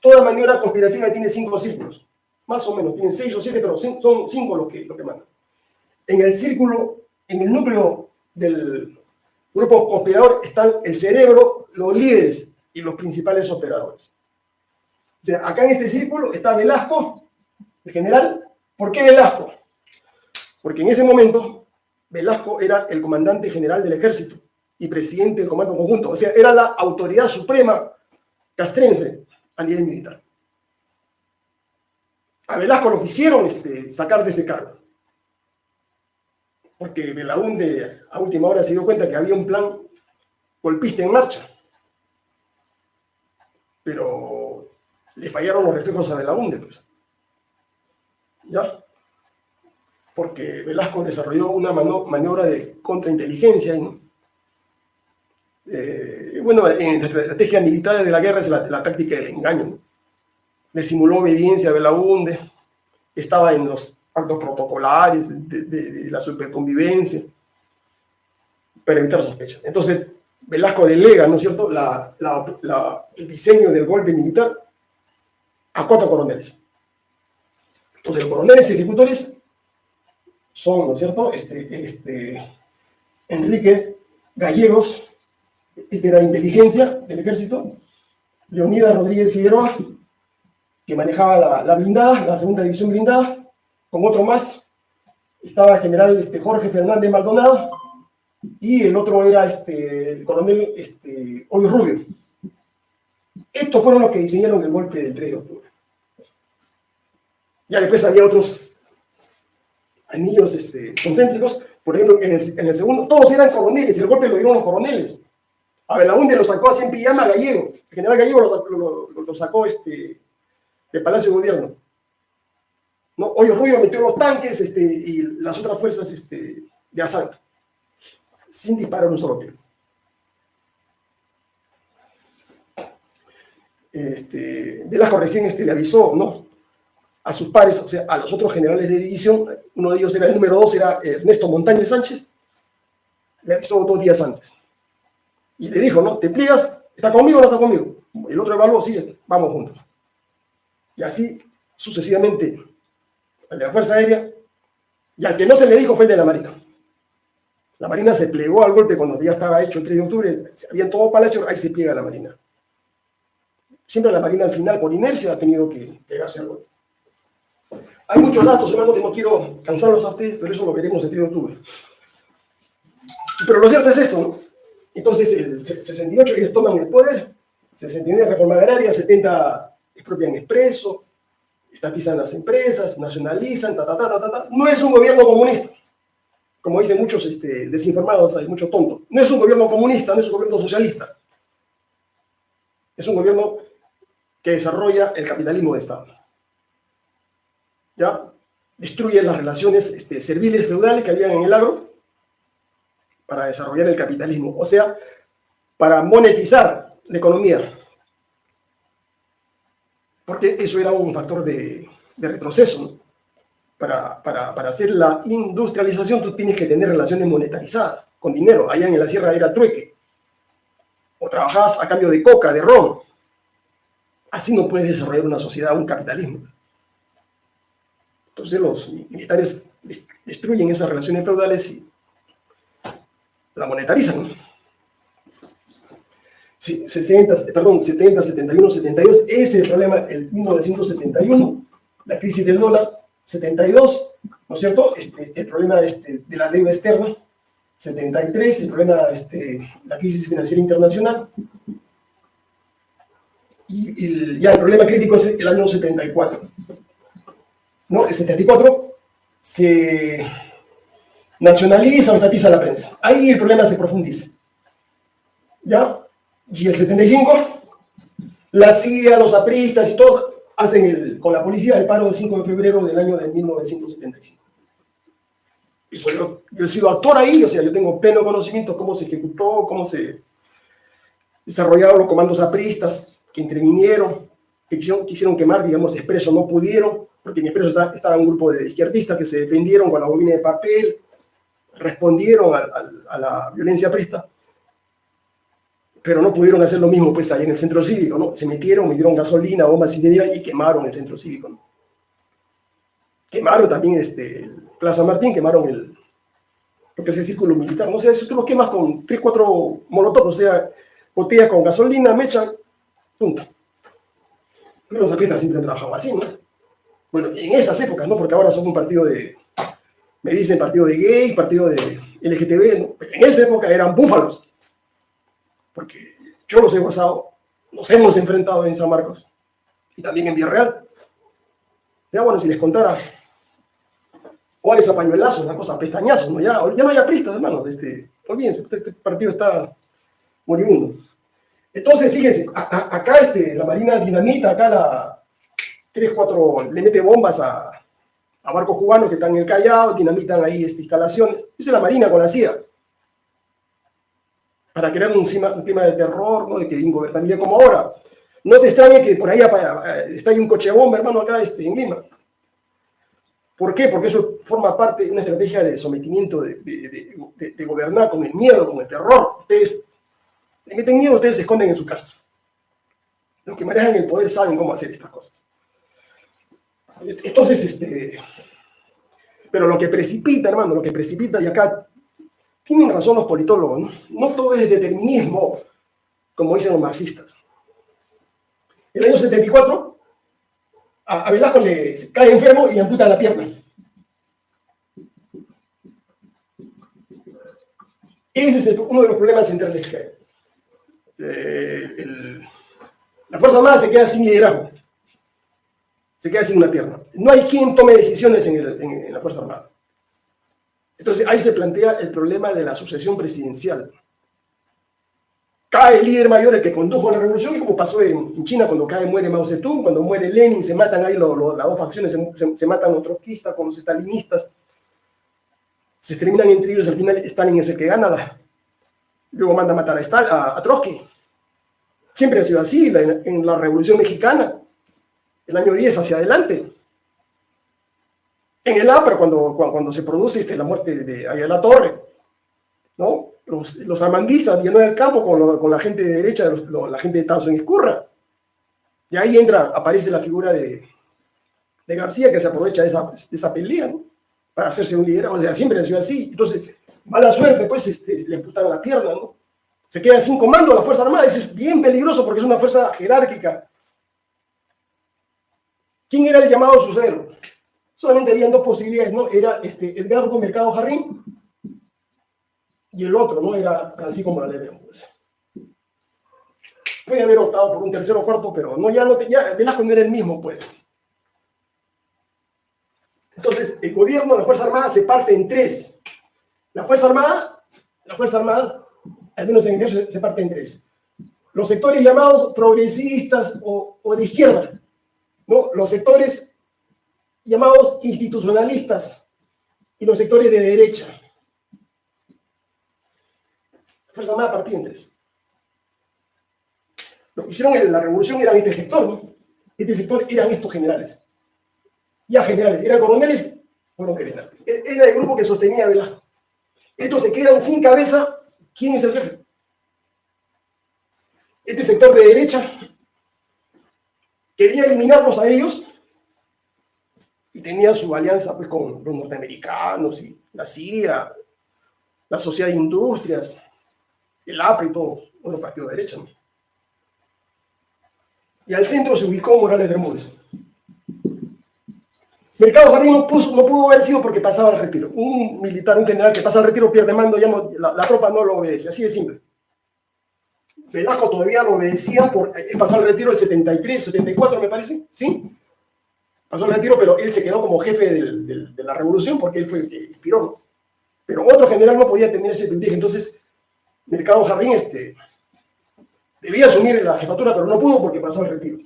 Toda maniobra conspirativa tiene 5 círculos. Más o menos, tienen 6 o 7, pero son 5 los que mandan. En el núcleo del grupo conspirador están el cerebro, los líderes y los principales operadores. O sea, acá en este círculo está Velasco, el general. ¿Por qué Velasco? Porque en ese momento Velasco era el comandante general del ejército y presidente del comando conjunto. O sea, era la autoridad suprema castrense a nivel militar. A Velasco lo quisieron sacar de ese cargo. Porque Belaúnde a última hora se dio cuenta que había un plan golpista en marcha. Pero le fallaron los reflejos a Belaúnde, pues. ¿Ya? Porque Velasco desarrolló una maniobra de contrainteligencia. Bueno, en la estrategia militar de la guerra es la táctica del engaño, ¿no? Le simuló obediencia a Belaúnde, estaba en los actos protocolares de la superconvivencia para evitar sospechas. Entonces, Velasco delega, ¿no es cierto?, el diseño del golpe militar a 4 coroneles. Entonces, los coroneles ejecutores son, ¿no es cierto?, Enrique Gallegos, era inteligencia del ejército, Leonidas Rodríguez Figueroa, que manejaba la blindada, la segunda división blindada, con otro más, estaba el general Jorge Fernández Maldonado, y el otro era el coronel Hoy Rubio. Estos fueron los que diseñaron el golpe del 3 de octubre. Ya después había otros anillos concéntricos, por ejemplo, en el segundo, todos eran coroneles, el golpe lo dieron los coroneles. A Belaúnde lo sacó así en pijama Gallego, el general Gallego lo sacó del Palacio de Gobierno. ¿No? Hoyo Rubio metió los tanques y las otras fuerzas de asalto, sin disparar un solo tiro. Velasco recién le avisó, ¿no?, a sus pares, o sea, a los otros generales de división. Uno de ellos era el número 2, era Ernesto Montañez Sánchez. Le avisó 2 días antes. Y le dijo, ¿no?, ¿te pliegas? ¿Está conmigo o no está conmigo? El otro evaluó, sí, vamos juntos. Y así sucesivamente, al de la Fuerza Aérea, y al que no se le dijo fue el de la Marina. La Marina se plegó al golpe cuando ya estaba hecho el 3 de octubre, se habían tomado Palacio, ahí se pliega la Marina. Siempre la Marina al final, por inercia, ha tenido que pegarse al golpe. Hay muchos datos, hermano, que no quiero cansarlos a ustedes, pero eso lo veremos el 3 de octubre. Pero lo cierto es esto, ¿no? Entonces, el 68 ellos toman el poder, 69 reforma agraria, 70 expropian expreso, estatizan las empresas, nacionalizan, No es un gobierno comunista, como dicen muchos desinformados, hay mucho tonto. No es un gobierno comunista, no es un gobierno socialista. Es un gobierno que desarrolla el capitalismo de Estado. ¿Ya? Destruye las relaciones serviles feudales que habían en el agro para desarrollar el capitalismo, o sea, para monetizar la economía. Porque eso era un factor de retroceso, ¿no? Para hacer la industrialización tú tienes que tener relaciones monetarizadas, con dinero. Allá en la sierra era trueque. O trabajabas a cambio de coca, de ron. Así no puedes desarrollar una sociedad, un capitalismo. Entonces los militares destruyen esas relaciones feudales y la monetarizan, ¿no? Sí, 70, 71, 72, ese es el problema, el 1971, la crisis del dólar, 72, ¿no es cierto? El problema de la deuda externa, 73, el problema, la crisis financiera internacional, y ya el problema crítico es el año 74. ¿No? El 74 se nacionaliza o estatiza la prensa. Ahí el problema se profundiza. ¿Ya? Y el 75, la CIA, los apristas y todos hacen con la policía el paro del 5 de febrero del año de 1975. Yo he sido actor ahí, o sea, yo tengo pleno conocimiento de cómo se ejecutó, cómo se desarrollaron los comandos apristas que intervinieron, que quisieron quemar, digamos, Expreso, no pudieron, porque en Expreso estaba un grupo de izquierdistas que se defendieron con la bobina de papel, respondieron a la violencia aprista, pero no pudieron hacer lo mismo pues ahí en el centro cívico, ¿no? Se metieron, gasolina, bombas incendiarias y quemaron el centro cívico, ¿no? Quemaron también Plaza Martín, quemaron lo que es el círculo militar, no sé, eso tú lo quemas con 3, 4 molotov, o sea, botellas con gasolina, mecha, punto. Pero los apristas siempre han trabajado así, ¿no? Bueno, en esas épocas, ¿no? Porque ahora son un partido de, me dicen partido de gay, partido de LGTB, ¿no? En esa época eran búfalos, porque yo los he gozado, nos hemos enfrentado en San Marcos y también en Villarreal. Ya bueno, si les contara cuáles apañuelazos, una cosa, pestañazos, ¿no? Ya no hay apristas, hermano, olvídense, este partido está moribundo. Entonces, fíjense, acá la Marina dinamita, acá la 3-4 le mete bombas a barcos cubanos que están en el Callao, dinamitan ahí instalaciones. Esa es la Marina con la CIA. Para crear un clima de terror, ¿no? De que ingobernabilidad como ahora. No se extrañe que por ahí está ahí un coche bomba, hermano, acá en Lima. ¿Por qué? Porque eso forma parte de una estrategia de sometimiento, de gobernar con el miedo, con el terror. Ustedes le meten miedo, ustedes se esconden en sus casas. Los que manejan el poder saben cómo hacer estas cosas. Entonces, pero lo que precipita, hermano, lo que precipita, y acá tienen razón los politólogos, ¿no? No todo es determinismo, como dicen los marxistas. En el año 74, a Velasco le cae enfermo y le amputan la pierna. Ese es uno de los problemas centrales que hay. La Fuerza Armada se queda sin liderazgo, se queda sin una pierna. No hay quien tome decisiones en la Fuerza Armada. Entonces ahí se plantea el problema de la sucesión presidencial. Cae el líder mayor, el que condujo la revolución, y como pasó en China cuando muere Mao Zedong, cuando muere Lenin, se matan ahí las dos facciones, se matan los trotskistas con los estalinistas, se terminan entre ellos, al final Stalin es el que gana, luego manda a matar a Trotsky. Siempre ha sido así, en la Revolución Mexicana, el año 10 hacia adelante. En el APRA, cuando se produce la muerte de Ayala Torre, ¿no? Los amandistas llenó el campo con la gente de derecha, la gente de Townsend Escurra. Y ahí aparece la figura de García, que se aprovecha de esa pelea, ¿no? Para hacerse un liderazgo. O sea, siempre ha sido así. Entonces, mala suerte, pues le amputan la pierna, ¿no? Se queda sin comando la Fuerza Armada. Eso es bien peligroso porque es una fuerza jerárquica. ¿Quién era el llamado suceder? Solamente habían dos posibilidades, ¿no? Era Edgardo Mercado Jarrín y el otro, ¿no? Era Francisco Morales pues. Puede haber optado por un tercero o cuarto, pero ya Velasco no era el mismo, pues. Entonces, el gobierno, la Fuerza Armada se parte en tres. La Fuerza Armada, al menos en el se parte en tres. Los sectores llamados progresistas o de izquierda, ¿no? Los sectores llamados institucionalistas y los sectores de derecha. La Fuerza Armada partía en tres. Lo que hicieron en la revolución era este sector, ¿no? Este sector eran estos generales. Ya generales, eran coroneles, fueron generales. Era el grupo que sostenía a Velasco. Estos se quedan sin cabeza. ¿Quién es el jefe? Este sector de derecha quería eliminarlos a ellos y tenía su alianza pues, con los norteamericanos y la CIA, la Sociedad de Industrias, el APRA y todos los partidos de derecha, ¿no? Y al centro se ubicó Morales Bermúdez. Mercado Jarrín no pudo haber sido porque pasaba al retiro. Un militar, un general que pasa al retiro pierde mando, ya no, la tropa no lo obedece, así de simple. Velasco todavía lo obedecía, él pasó al retiro el 73, 74 me parece, ¿sí? Pasó al retiro, pero él se quedó como jefe de la revolución porque él fue el que inspiró, ¿no? Pero otro general no podía tener ese privilegio, entonces Mercado Jarrín debía asumir la jefatura, pero no pudo porque pasó al retiro.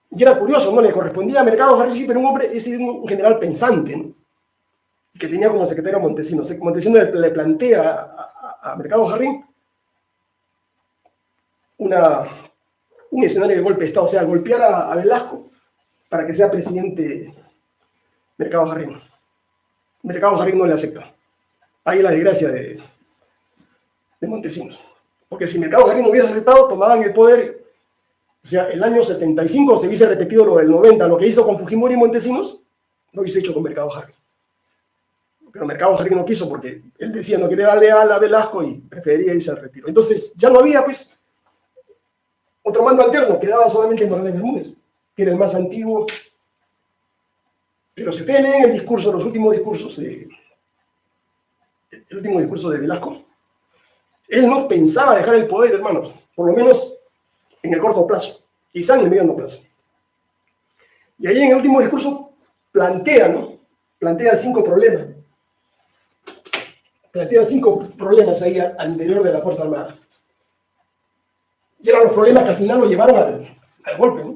Y era curioso, ¿no? Le correspondía a Mercado Jarrín, sí, pero un general pensante, ¿no? Que tenía como secretario a Montesinos. Montesinos le plantea a Mercado Jarrín un escenario de golpe de Estado, o sea, golpear a Velasco para que sea presidente Mercado Jarrín. Mercado Jarrín no le acepta. Ahí la desgracia de Montesinos. Porque si Mercado Jarrín no hubiese aceptado, tomaban el poder. O sea, el año 75 se hubiese repetido lo del 90, lo que hizo con Fujimori y Montesinos, lo hubiese hecho con Mercado Jarrín. Pero Mercado Jarrín no quiso porque él decía no quería darle a Velasco y prefería irse al retiro. Entonces ya no había, pues, otro mando alterno, quedaba solamente Morales Bermúdez. que era el más antiguo. Pero si ustedes leen el discurso, los últimos discursos, el último discurso de Velasco, él no pensaba dejar el poder, hermanos, por lo menos en el corto plazo, quizá en el mediano plazo. Y ahí en el último discurso plantea, ¿no? Plantea 5 problemas. Plantea 5 problemas ahí al interior de la Fuerza Armada. Y eran los problemas que al final lo llevaron al golpe, ¿no?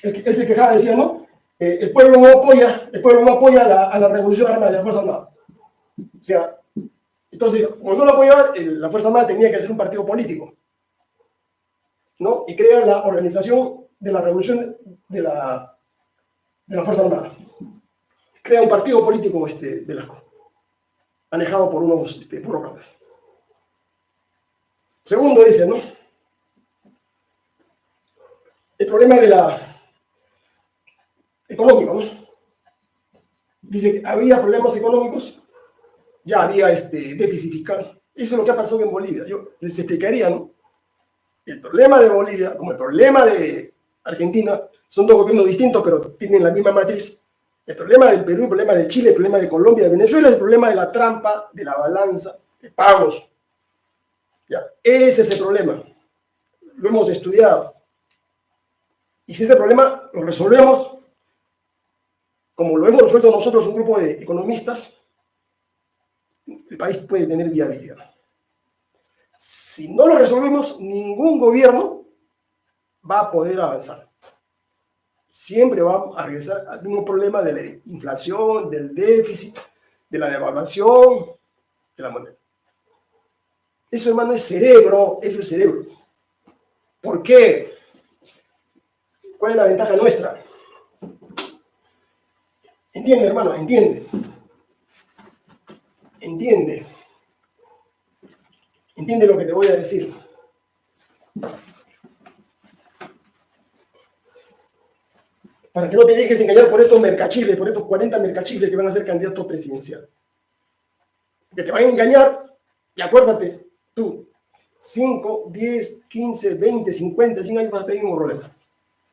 Él se quejaba, decía, ¿no? El pueblo no apoya a la revolución armada de la Fuerza Armada. O sea, entonces, como no lo apoyaba, la Fuerza Armada tenía que hacer un partido político, ¿no? Y crea la organización de la revolución de la Fuerza Armada. Crea un partido político Velasco, manejado por unos burócratas. Segundo, dice, ¿no? El problema económico, ¿no? Dice que había problemas económicos, ya había déficit fiscal. Eso es lo que ha pasado en Bolivia. Yo les explicaría, ¿no? El problema de Bolivia, como el problema de Argentina, son 2 gobiernos distintos, pero tienen la misma matriz. El problema del Perú, el problema de Chile, el problema de Colombia, de Venezuela, es el problema de la trampa, de la balanza, de pagos. Ya, ese es el problema. Lo hemos estudiado. Y si ese problema lo resolvemos, como lo hemos resuelto nosotros, un grupo de economistas, el país puede tener viabilidad. Si no lo resolvemos, ningún gobierno va a poder avanzar. Siempre vamos a regresar al mismo problema de la inflación, del déficit, de la devaluación, de la moneda. Eso, hermano, es cerebro, eso es cerebro. ¿Por qué? ¿Cuál es la ventaja nuestra? Entiende, hermano, entiende. Entiende. Entiende lo que te voy a decir. Para que no te dejes engañar por estos mercachiles, por estos 40 mercachiles que van a ser candidatos presidenciales. Que te van a engañar, y acuérdate, tú, 5, 10, 15, 20, 50, 100 años vas a tener un problema.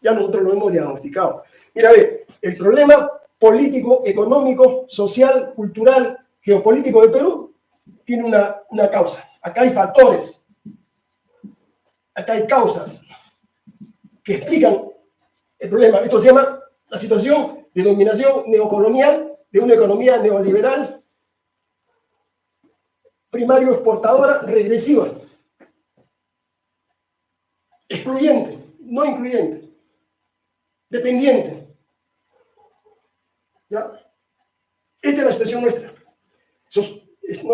Ya nosotros lo hemos diagnosticado. Mira, ve, el problema político, económico, social, cultural, geopolítico de Perú tiene una causa. Acá hay factores, acá hay causas que explican el problema. Esto se llama la situación de dominación neocolonial de una economía neoliberal, primario exportadora, regresiva, excluyente, no incluyente, dependiente. ¿Ya? Esta es la situación nuestra.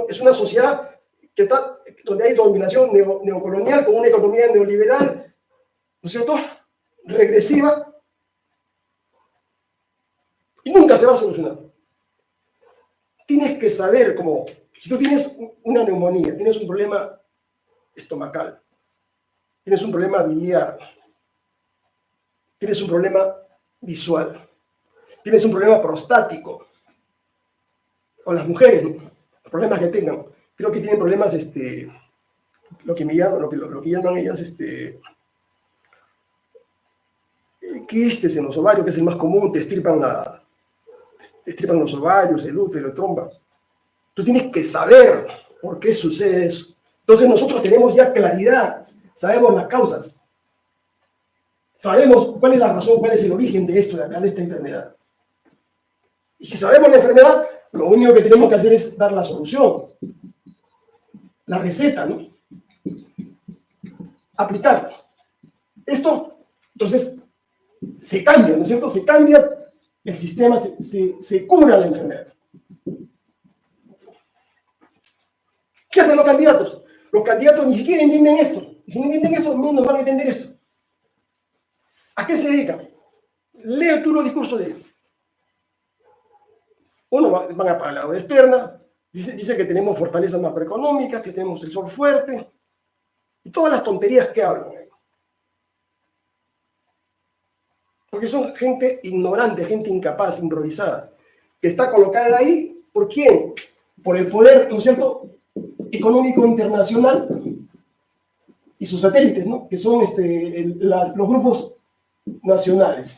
Es una sociedad que está, donde hay dominación neocolonial con una economía neoliberal, ¿no es cierto?, regresiva, y nunca se va a solucionar. Tienes que saber cómo, si tú tienes una neumonía, tienes un problema estomacal, tienes un problema biliar, tienes un problema visual, tienes un problema prostático, o las mujeres, ¿no?, los problemas que tengan, creo que tienen problemas, lo que llaman ellas, quistes en los ovarios, que es el más común, te estirpan los ovarios, el útero, la trompa. Tú tienes que saber por qué sucede eso. Entonces nosotros tenemos ya claridad, sabemos las causas, sabemos cuál es la razón, cuál es el origen de esto, de acá, de esta enfermedad. Y si sabemos la enfermedad, lo único que tenemos que hacer es dar la solución, la receta, ¿no? Aplicar. Esto, entonces, se cambia, ¿no es cierto? Se cambia el sistema, se cura la enfermedad. ¿Qué hacen los candidatos? Los candidatos ni siquiera entienden esto. Y si no entienden esto, menos van a entender esto. ¿A qué se dedican? Lee tú los discursos de ellos. Uno van a pagar la deuda externa, dice que tenemos fortalezas macroeconómicas, que tenemos el sol fuerte, y todas las tonterías que hablan. Porque son gente ignorante, gente incapaz, improvisada, que está colocada ahí, ¿por quién? Por el poder, ¿no es cierto?, económico internacional y sus satélites, ¿no?, que son los grupos nacionales,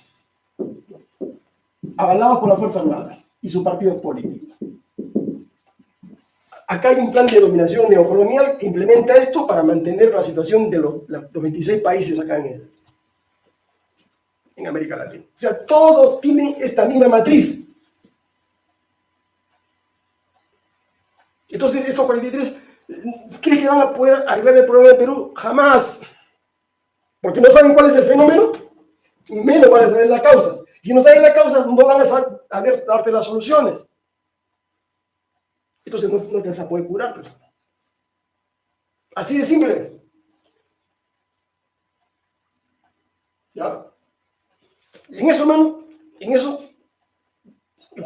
avalados por la Fuerza Armada y sus partidos políticos. Acá hay un plan de dominación neocolonial que implementa esto para mantener la situación de los 26 países acá en América Latina. O sea, todos tienen esta misma matriz. Entonces, estos 43, ¿crees que van a poder arreglar el problema de Perú? Jamás. Porque no saben cuál es el fenómeno, menos van a saber las causas. Si no saben las causas, no van a saber darte las soluciones. Entonces no te vas a poder curar, pues. Así de simple. ¿Ya? En eso, hermano, en eso,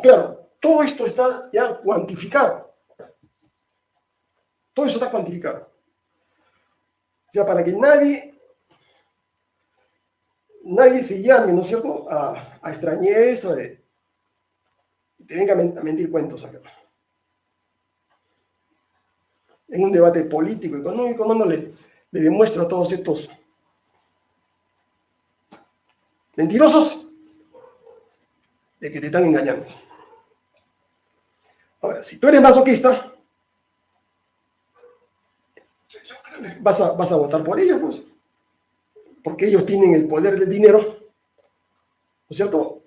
claro, todo esto está ya cuantificado. Todo eso está cuantificado. O sea, para que nadie se llame, ¿no es cierto?, a extrañeza y te venga a mentir cuentos acá. En un debate político, económico, no le demuestro a todos estos mentirosos de que te están engañando. Ahora, si tú eres masoquista, vas a votar por ellos, pues, porque ellos tienen el poder del dinero, ¿no es cierto?,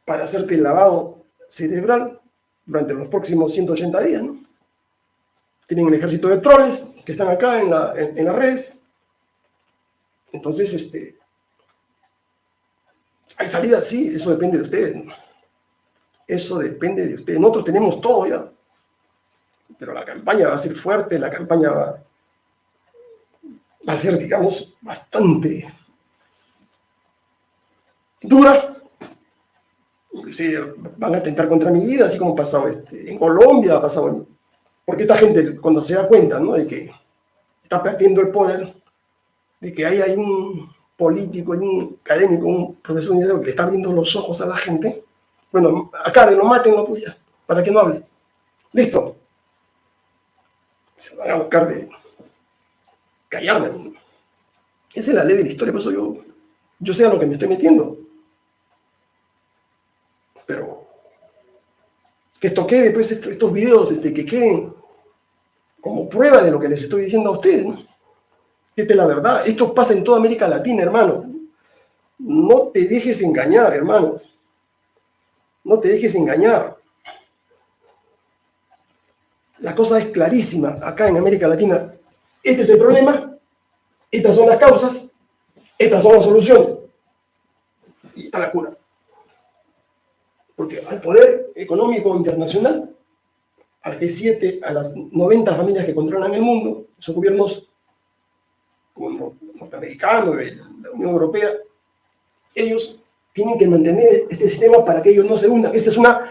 para hacerte el lavado cerebral durante los próximos 180 días, ¿no? Tienen un ejército de troles que están acá en las redes. Entonces, hay salida, sí, eso depende de ustedes, ¿no? Eso depende de ustedes. Nosotros tenemos todo ya. Pero la campaña va a ser fuerte, la campaña va a ser, digamos, bastante dura. Inclusive van a atentar contra mi vida, así como ha pasado en Colombia, ha pasado porque esta gente, cuando se da cuenta, ¿no?, de que está perdiendo el poder, de que hay un político, hay un académico, un profesor universitario que le está abriendo los ojos a la gente, bueno, acá de lo maten, no puya, para que no hable. Listo. Se van a buscar de callarme. Esa es la ley de la historia, por eso yo sé a lo que me estoy metiendo. Pero que esto quede, pues, estos videos que queden como prueba de lo que les estoy diciendo a ustedes, ¿no? Esta es la verdad. Esto pasa en toda América Latina, hermano. No te dejes engañar, hermano. No te dejes engañar. La cosa es clarísima acá en América Latina. Este es el problema, estas son las causas, estas son las soluciones. Y está la cura. Porque al poder económico internacional, al G7, a las 90 familias que controlan el mundo, esos gobiernos como norteamericanos, la Unión Europea, ellos tienen que mantener este sistema para que ellos no se hundan. Esta es una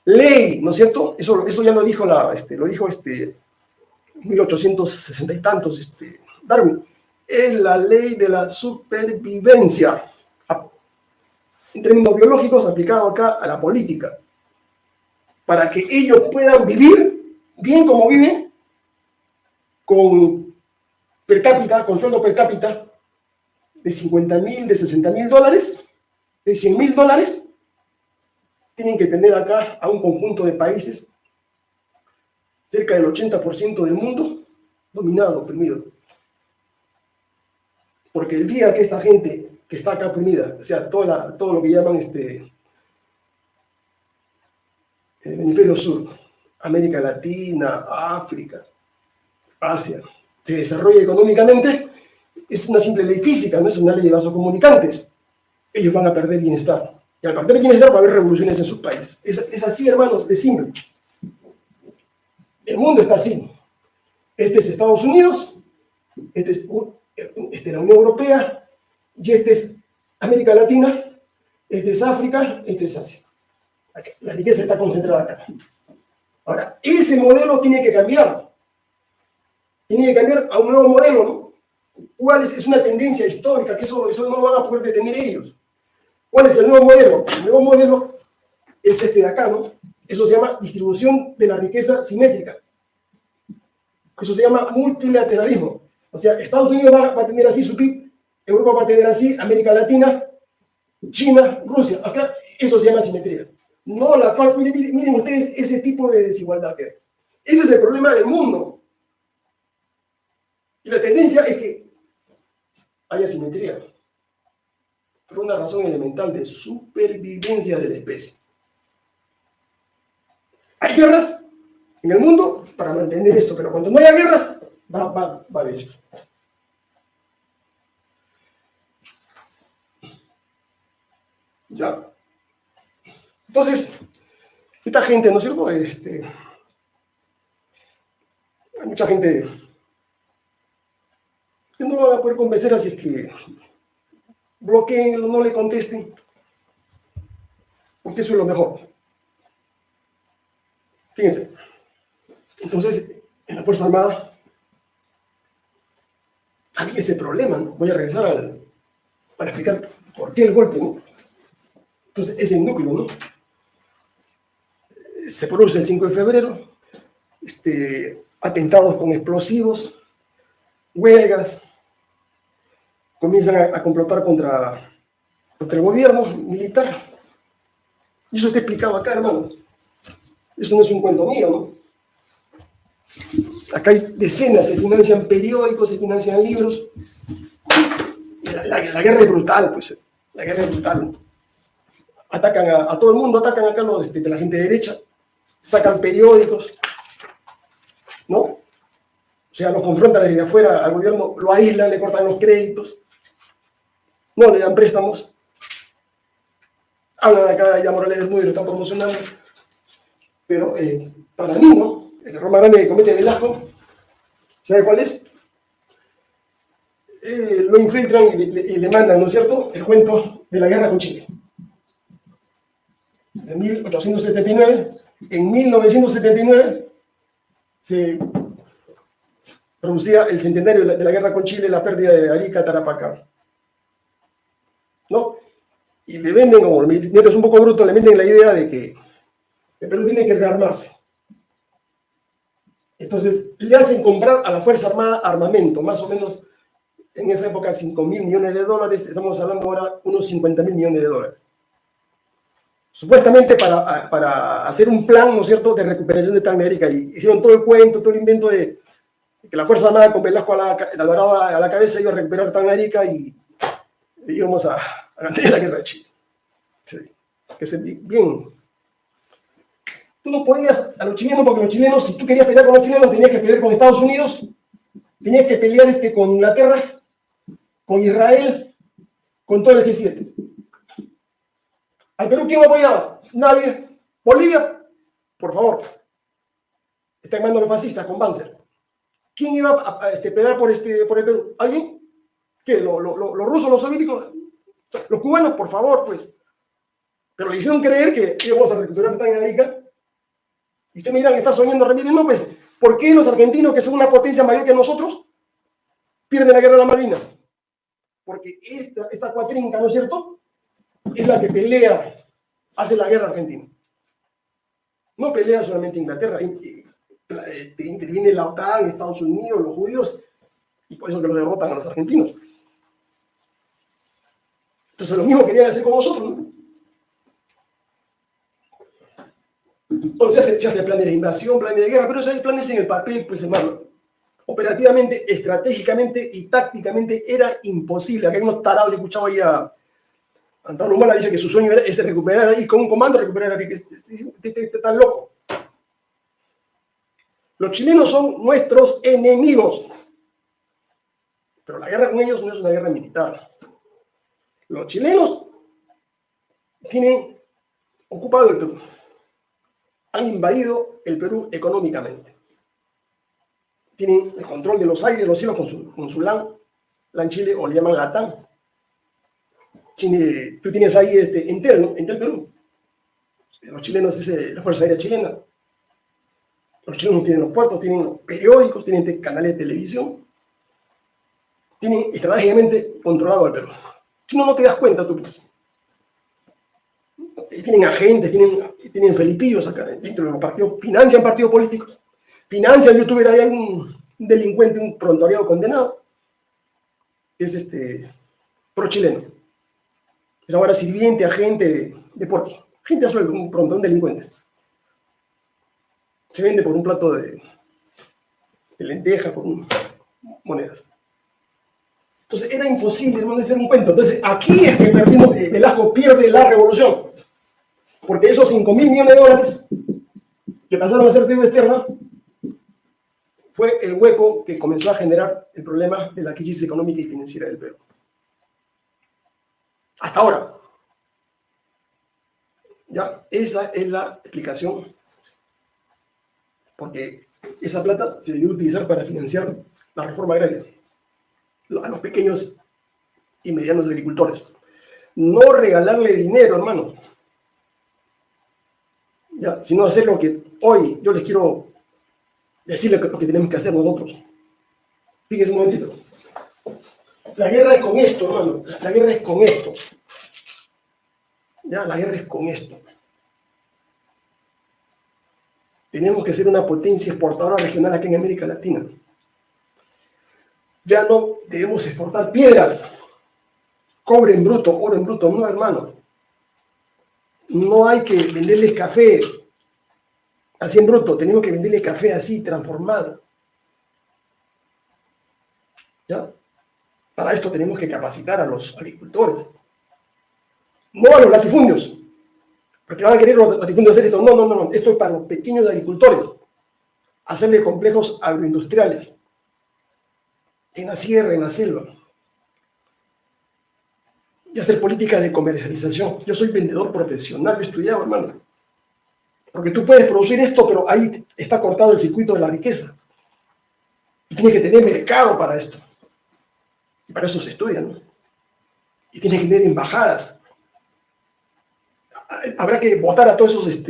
ley, ¿no es cierto? Eso ya lo dijo en 1860 y tantos Darwin. Es la ley de la supervivencia, en términos biológicos, aplicado acá a la política, para que ellos puedan vivir bien como viven, con sueldo per cápita de 50.000, de 60.000 dólares, de 100.000 dólares, tienen que tener acá a un conjunto de países, cerca del 80% del mundo, dominado, oprimido. Porque el día que esta gente que está acá oprimida, o sea, todo lo que llaman el hemisferio sur, América Latina, África, Asia, se desarrolla económicamente, es una simple ley física, no es una ley de vasos comunicantes. Ellos van a perder bienestar. Y al perder bienestar va a haber revoluciones en sus países. Es así, hermanos, de simple. El mundo está así. Este es Estados Unidos, este es la Unión Europea, y este es América Latina, este es África, este es Asia. La riqueza está concentrada acá. Ahora, ese modelo tiene que cambiar. Tiene que cambiar a un nuevo modelo, ¿no? ¿Cuál es una tendencia histórica? Que eso no lo van a poder detener ellos. ¿Cuál es el nuevo modelo? El nuevo modelo es este de acá, ¿no? Eso se llama distribución de la riqueza simétrica. Eso se llama multilateralismo. O sea, Estados Unidos va a tener así su PIB, Europa va a tener así, América Latina, China, Rusia. Acá eso se llama simetría. No la cual, miren ustedes ese tipo de desigualdad que hay. Ese es el problema del mundo. Y la tendencia es que haya simetría. Por una razón elemental de supervivencia de la especie. Hay guerras en el mundo para mantener esto, pero cuando no haya guerras, va a haber esto. ¿Ya? Entonces, esta gente, ¿no es cierto? Hay mucha gente que no lo van a poder convencer, así es que bloqueen, no le contesten, porque eso es lo mejor. Fíjense. Entonces, en la Fuerza Armada había ese problema, ¿no? Voy a regresar para explicar por qué el golpe, ¿no? Entonces, ese núcleo, ¿no? Se produce el 5 de febrero, atentados con explosivos, huelgas, comienzan a complotar contra el gobierno militar. Y eso está explicado acá, hermano. Eso no es un cuento mío, ¿no? Acá hay decenas, se financian periódicos, se financian libros. La guerra es brutal, pues. La guerra es brutal. Atacan a todo el mundo, atacan acá de la gente de derecha, sacan periódicos, ¿no? O sea, los confrontan desde afuera al gobierno, lo aíslan, le cortan los créditos, no le dan préstamos. Hablan acá, ya Morales Bermúdez lo están promocionando. Pero para mí, ¿no? El error más grande que comete Velasco, ¿sabe cuál es? Lo infiltran y le mandan, ¿no es cierto?, el cuento de la guerra con Chile. En 1879, en 1979, se producía el centenario de la guerra con Chile, la pérdida de Arica, Tarapacá. ¿No? Y le venden, como el Nieto es un poco bruto, le venden la idea de que el Perú tiene que rearmarse. Entonces, le hacen comprar a la Fuerza Armada armamento, más o menos en esa época 5.000 millones de dólares, estamos hablando ahora unos 50.000 millones de dólares. Supuestamente para hacer un plan, ¿no es cierto?, de recuperación de Tangérica, y hicieron todo el cuento, todo el invento de que la Fuerza Armada con Velasco de Alvarado a la cabeza iba a recuperar Tangérica y íbamos a ganar la guerra de Chile. Sí, que es bien. Tú no podías a los chilenos, porque los chilenos, si tú querías pelear con los chilenos, tenías que pelear con Estados Unidos, tenías que pelear con Inglaterra, con Israel, con todo el G7. ¿Al Perú quién apoyaba? Nadie. Bolivia, por favor. Está en manos de los fascistas con Banzer. ¿Quién iba a pelear por el Perú? ¿Alguien? ¿Qué? ¿Los rusos, los soviéticos? Los cubanos, por favor, pues. Pero le hicieron creer que íbamos a recuperar Tanganyika. Y ustedes me dirán, ¿está soñando Ramírez López? ¿Por qué los argentinos, que son una potencia mayor que nosotros, pierden la guerra de las Malvinas? Porque esta cuatrinca, ¿no es cierto?, es la que pelea, hace la guerra argentina. No pelea solamente Inglaterra, interviene la OTAN, Estados Unidos, los judíos, y por eso que los derrotan a los argentinos. Entonces lo mismo querían hacer con nosotros, ¿no? Entonces se hace planes de invasión, planes de guerra, pero esos planes en el papel, pues hermano, operativamente, estratégicamente y tácticamente era imposible. Acá hay unos tarados, yo escuchaba ahí a Antonio Humala, dice que su sueño era ese, recuperar ahí, con un comando recuperar ahí. Están loco. Los chilenos son nuestros enemigos, pero la guerra con ellos no es una guerra militar. Los chilenos tienen ocupado el Perú, han invadido el Perú económicamente. Tienen el control de los aires, los cielos con su LAN Chile, o le llaman LATAM. Tú tienes ahí Entel, ¿no? Entel Perú. Los chilenos es la Fuerza Aérea Chilena. Los chilenos tienen los puertos, tienen periódicos, tienen canales de televisión. Tienen estratégicamente controlado al Perú. Si no te das cuenta, tú pues. Tienen agentes, tienen felipillos acá dentro de los partidos, financian partidos políticos, financian youtubers. Ahí hay un delincuente, un prontuariado condenado, que es pro chileno. Es ahora sirviente, agente, deporte. Gente a sueldo, un delincuente. Se vende por un plato de lentejas, por monedas. Entonces era imposible, hermano, hacer un cuento. Entonces aquí es que perdimos, Velasco pierde la revolución. Porque esos 5.000 millones de dólares que pasaron a ser deuda externa fue el hueco que comenzó a generar el problema de la crisis económica y financiera del Perú. Hasta ahora. Ya, esa es la explicación. Porque esa plata se debió utilizar para financiar la reforma agraria a los pequeños y medianos agricultores. No regalarle dinero, hermano. Ya, sino hacer lo que hoy yo les quiero decirles lo que tenemos que hacer nosotros. Fíjense un momentito. La guerra es con esto, hermano. La guerra es con esto. Ya, la guerra es con esto. Tenemos que ser una potencia exportadora regional aquí en América Latina. Ya no debemos exportar piedras, cobre en bruto, oro en bruto, no, hermano. No hay que venderles café así en bruto, tenemos que venderles café así, transformado. ¿Ya? Para esto tenemos que capacitar a los agricultores, no a los latifundios, porque van a querer los latifundios hacer esto. No, esto es para los pequeños agricultores, hacerle complejos agroindustriales, en la sierra, en la selva, y hacer políticas de comercialización. Yo soy vendedor profesional, yo he estudiado, hermano. Porque tú puedes producir esto, pero ahí está cortado el circuito de la riqueza. Y tienes que tener mercado para esto. Y para eso se estudia, ¿no? Y tienes que tener embajadas. Habrá que votar a todos esos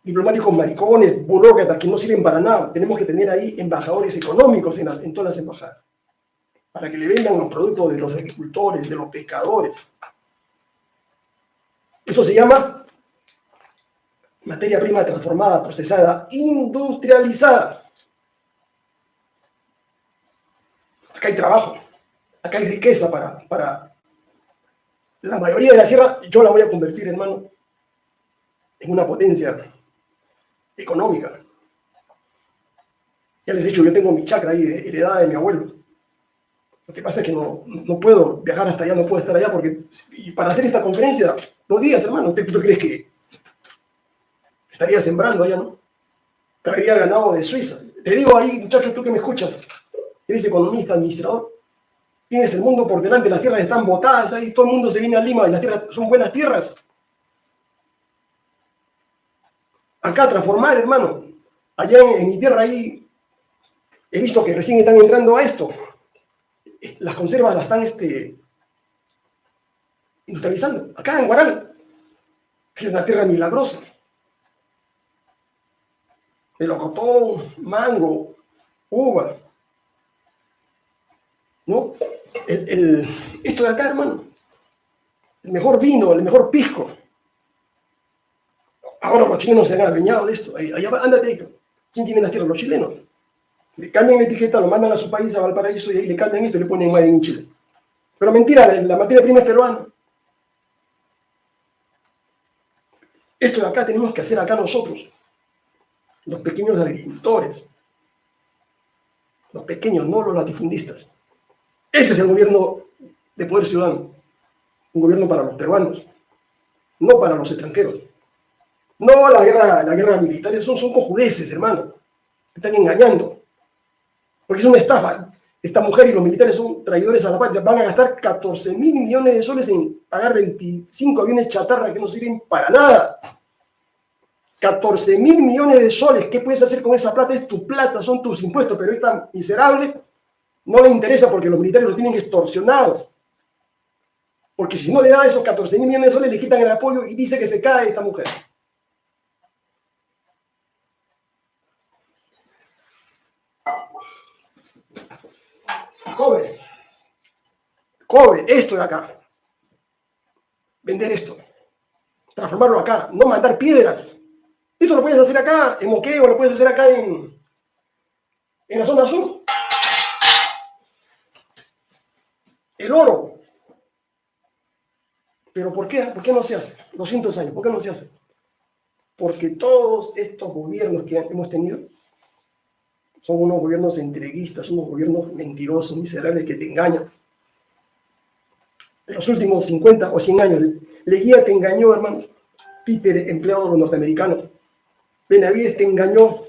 diplomáticos maricones, burócratas, que no sirven para nada. Tenemos que tener ahí embajadores económicos en todas las embajadas, para que le vendan los productos de los agricultores, de los pescadores. Esto se llama materia prima transformada, procesada, industrializada. Acá hay trabajo, acá hay riqueza para la mayoría de la sierra. Yo la voy a convertir, hermano, en una potencia económica. Ya les he dicho, yo tengo mi chacra ahí heredada de mi abuelo. Lo que pasa es que no puedo viajar hasta allá, no puedo estar allá, porque para hacer esta conferencia, 2 días, hermano, ¿tú crees que estaría sembrando allá, no? Traería ganado de Suiza. Te digo ahí, muchacho, tú que me escuchas, eres economista, administrador, tienes el mundo por delante, las tierras están botadas ahí, todo el mundo se viene a Lima, y las tierras son buenas tierras. Acá transformar, hermano. Allá en mi tierra ahí, he visto que recién están entrando a esto. Las conservas las están industrializando. Acá en Guaral, es una tierra milagrosa. Melocotón, mango, uva. ¿No? Esto de acá, hermano. El mejor vino, el mejor pisco. Ahora los chilenos se han adueñado de esto. Allá, ándate. ¿Quién tiene las tierras? Los chilenos. Le cambian la etiqueta, lo mandan a su país, a Valparaíso, y ahí le cambian esto y le ponen Made in Chile. Pero mentira, la materia prima es peruana. Esto de acá tenemos que hacer acá nosotros, los pequeños agricultores, los pequeños, no los latifundistas. Ese es el gobierno de poder ciudadano, un gobierno para los peruanos, no para los extranjeros. No la guerra militar, son cojudeces, hermano. Están engañando. Porque es una estafa. Esta mujer y los militares son traidores a la patria. Van a gastar 14.000 millones de soles en pagar 25 aviones chatarra que no sirven para nada. 14.000 millones de soles. ¿Qué puedes hacer con esa plata? Es tu plata, son tus impuestos. Pero esta miserable no le interesa porque los militares lo tienen extorsionado. Porque si no le da esos 14.000 millones de soles, le quitan el apoyo y dice que se cae esta mujer. Cobre, esto de acá. Vender esto. Transformarlo acá. No mandar piedras. Esto lo puedes hacer acá en Moquegua, lo puedes hacer acá en la zona sur. El oro. ¿Pero por qué? ¿Por qué no se hace? 200 años, ¿por qué no se hace? Porque todos estos gobiernos que hemos tenido son unos gobiernos entreguistas, unos gobiernos mentirosos, miserables, que te engañan. En los últimos 50 o 100 años, Leguía te engañó, hermano. Peter, empleado de los norteamericanos. Benavides te engañó.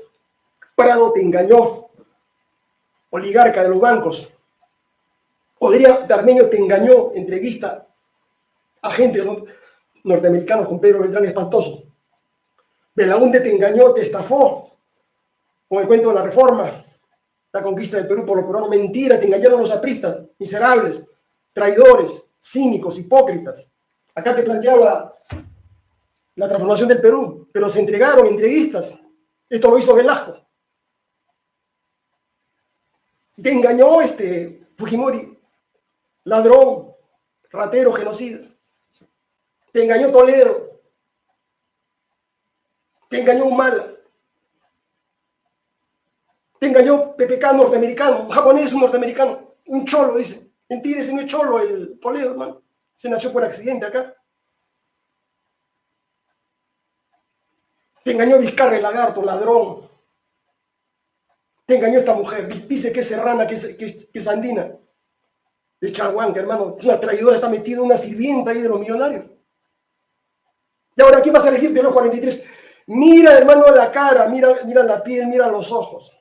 Prado te engañó. Oligarca de los bancos. Odría Darmeño te engañó, entreguista, agente norteamericano con Pedro Beltrán Espantoso. Belaúnde te engañó, te estafó con el cuento de la reforma, la conquista del Perú por los peruanos. Mentira, te engañaron los apristas, miserables, traidores, cínicos, hipócritas. Acá te planteaba la transformación del Perú, pero se entregaron, entreguistas. Esto lo hizo Velasco. Te engañó Fujimori, ladrón, ratero, genocida. Te engañó Toledo. Te engañó Humala. Te engañó PPK norteamericano, un japonés, un norteamericano, un cholo, dice. Mentira, ese no es cholo, el Toledo, hermano. Se nació por accidente acá. Te engañó Vizcarra, el lagarto, ladrón. Te engañó esta mujer. Dice que es serrana, que es andina. El Chaguanca, hermano. Una traidora, está metida una sirvienta ahí de los millonarios. Y ahora, ¿quién vas a elegir de los 43? Mira, hermano, la cara, mira la piel, mira los ojos.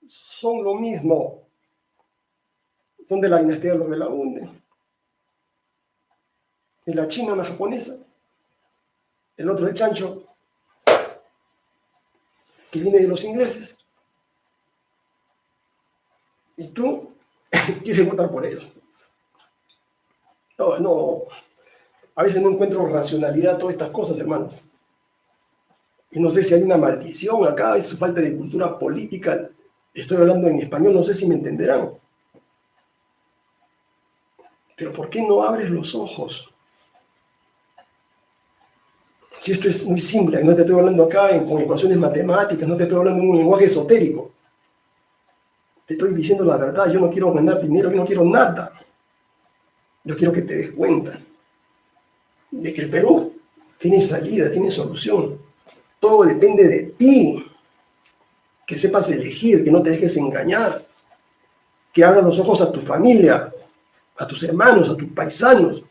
Son lo mismo. Son de la dinastía de los Belaúnde. De la China, una japonesa. El otro, el chancho, que viene de los ingleses. Y tú quieres votar por ellos. No. A veces no encuentro racionalidad a todas estas cosas, hermano. Y no sé si hay una maldición acá, es su falta de cultura política. Estoy hablando en español, no sé si me entenderán. Pero ¿por qué no abres los ojos? Si esto es muy simple, no te estoy hablando acá con ecuaciones matemáticas, no te estoy hablando en un lenguaje esotérico. Te estoy diciendo la verdad, yo no quiero ganar dinero, yo no quiero nada. Yo quiero que te des cuenta de que el Perú tiene salida, tiene solución. Todo depende de ti. Que sepas elegir, que no te dejes engañar. Que abras los ojos a tu familia, a tus hermanos, a tus paisanos.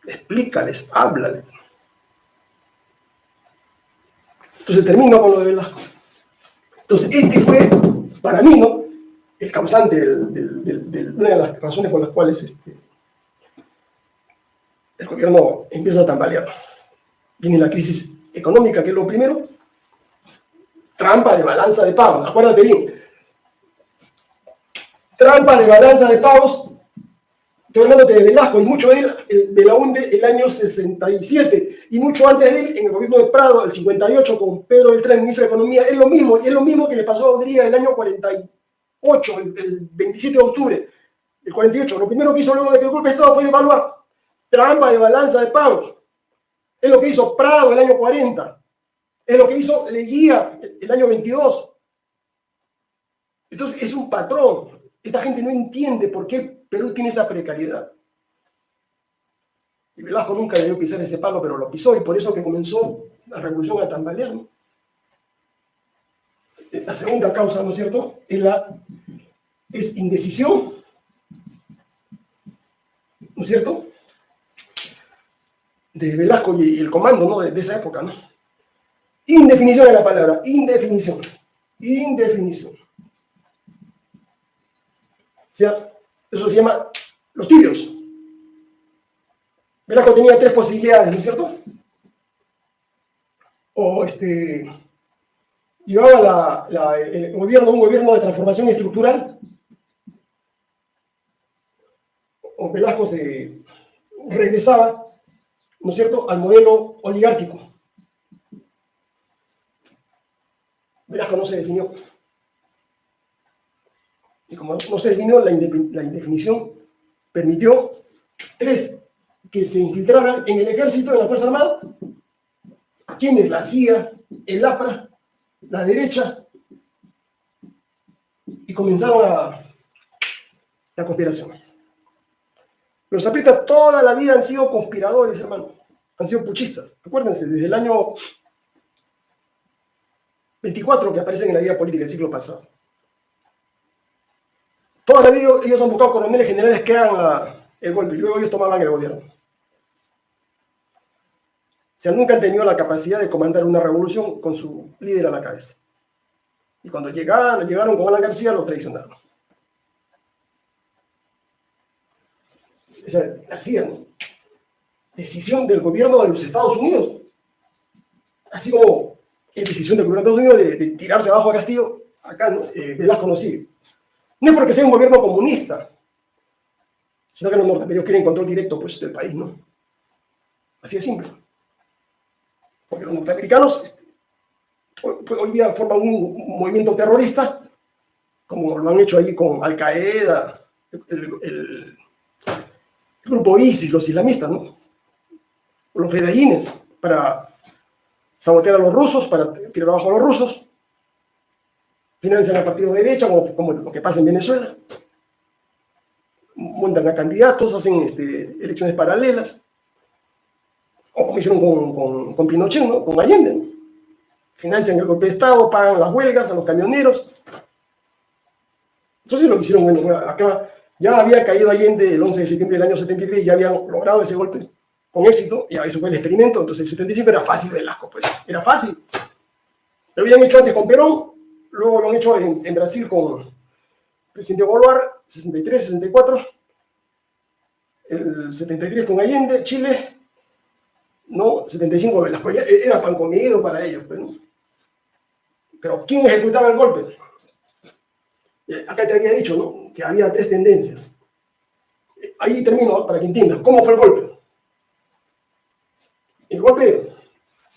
Explícales, háblales. Entonces termino con lo de Velasco. Entonces este fue, para mí, ¿no?, el causante, una de las razones por las cuales el gobierno empieza a tambalear. Viene la crisis económica, que es lo primero. Trampa de balanza de pagos, acuérdate bien. Trampa de balanza de pagos. Estoy hablándote de Velasco, y mucho de él, el Belaúnde, el año 67, y mucho antes de él, en el gobierno de Prado, el 58, con Pedro Beltrán, ministro de Economía. Es lo mismo, y es lo mismo que le pasó a Odría el año 48, el 27 de octubre del 48. Lo primero que hizo luego de que el golpe de Estado fue devaluar. Trampa de balanza de pagos. Es lo que hizo Prado el año 40. Es lo que hizo Leguía el año 22. Entonces es un patrón. Esta gente no entiende por qué Perú tiene esa precariedad. Y Velasco nunca debió pisar ese palo, pero lo pisó, y por eso que comenzó la revolución a tambalear, ¿no? La segunda causa, ¿no es cierto?, es indecisión, ¿no es cierto?, de Velasco y el comando, ¿no?, de esa época, ¿no? Indefinición es la palabra, indefinición. O sea, eso se llama los tibios. Velasco tenía tres posibilidades, ¿no es cierto? O llevaba el gobierno un gobierno de transformación estructural, o Velasco se regresaba, ¿no es cierto?, al modelo oligárquico. Velasco no se definió. Y como no se definió, la indefinición permitió tres que se infiltraran en el ejército, en la Fuerza Armada. ¿Quiénes? La CIA, el APRA, la derecha, y comenzaron la conspiración. Los zapatistas toda la vida han sido conspiradores, hermano. Han sido puchistas. Acuérdense, desde el año 24 que aparecen en la vida política del siglo pasado. Toda la vida ellos han buscado coroneles generales que hagan el golpe y luego ellos tomaban el gobierno. O sea, nunca han tenido la capacidad de comandar una revolución con su líder a la cabeza. Y cuando llegaron con Alan García, los traicionaron. O sea, hacían decisión del gobierno de los Estados Unidos. Así como es decisión del gobierno de Estados Unidos de tirarse abajo a Castillo, acá Velasco no sigue. No es porque sea un gobierno comunista, sino que los norteamericanos quieren control directo pues, del país, ¿no? Así de simple. Porque los norteamericanos hoy día forman un movimiento terrorista, como lo han hecho ahí con Al Qaeda, el grupo ISIS, los islamistas, ¿no? Los fedayines, para sabotear a los rusos, para tirar abajo a los rusos. Financian al partido de derecha, como lo que pasa en Venezuela. Montan a candidatos, hacen elecciones paralelas. O como hicieron con Pinochet, ¿no? Con Allende, ¿no? Financian el golpe de Estado, pagan las huelgas a los camioneros. Entonces lo que hicieron, bueno, acá ya había caído Allende el 11 de septiembre del año 73, ya habían logrado ese golpe con éxito, y eso fue el experimento. Entonces el 75 era fácil Velasco, pues, era fácil. Lo habían hecho antes con Perón, luego lo han hecho en Brasil con el presidente Bolívar, 63, 64, el 73 con Allende, Chile, no, 75 Velasco, era pan comido para ellos, pues, ¿no? Pero ¿quién ejecutaba el golpe? Acá te había dicho, ¿no? Que había tres tendencias. Ahí termino, ¿no? Para que entiendas cómo fue el golpe. El golpe,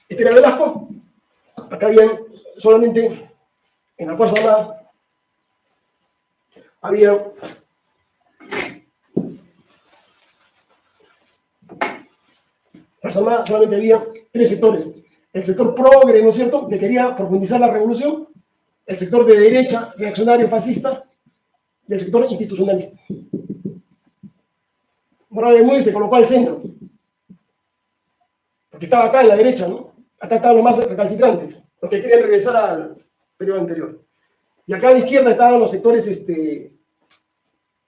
era Velasco. Acá habían solamente en la Fuerza Armada, había solamente había tres sectores. El sector progre, ¿no es cierto?, que quería profundizar la revolución, el sector de derecha, reaccionario, fascista, y el sector institucionalista. Morales Bermúdez se colocó al centro, porque estaba acá en la derecha, ¿no? Acá estaban los más recalcitrantes, los que querían regresar al periodo anterior. Y acá a la izquierda estaban los sectores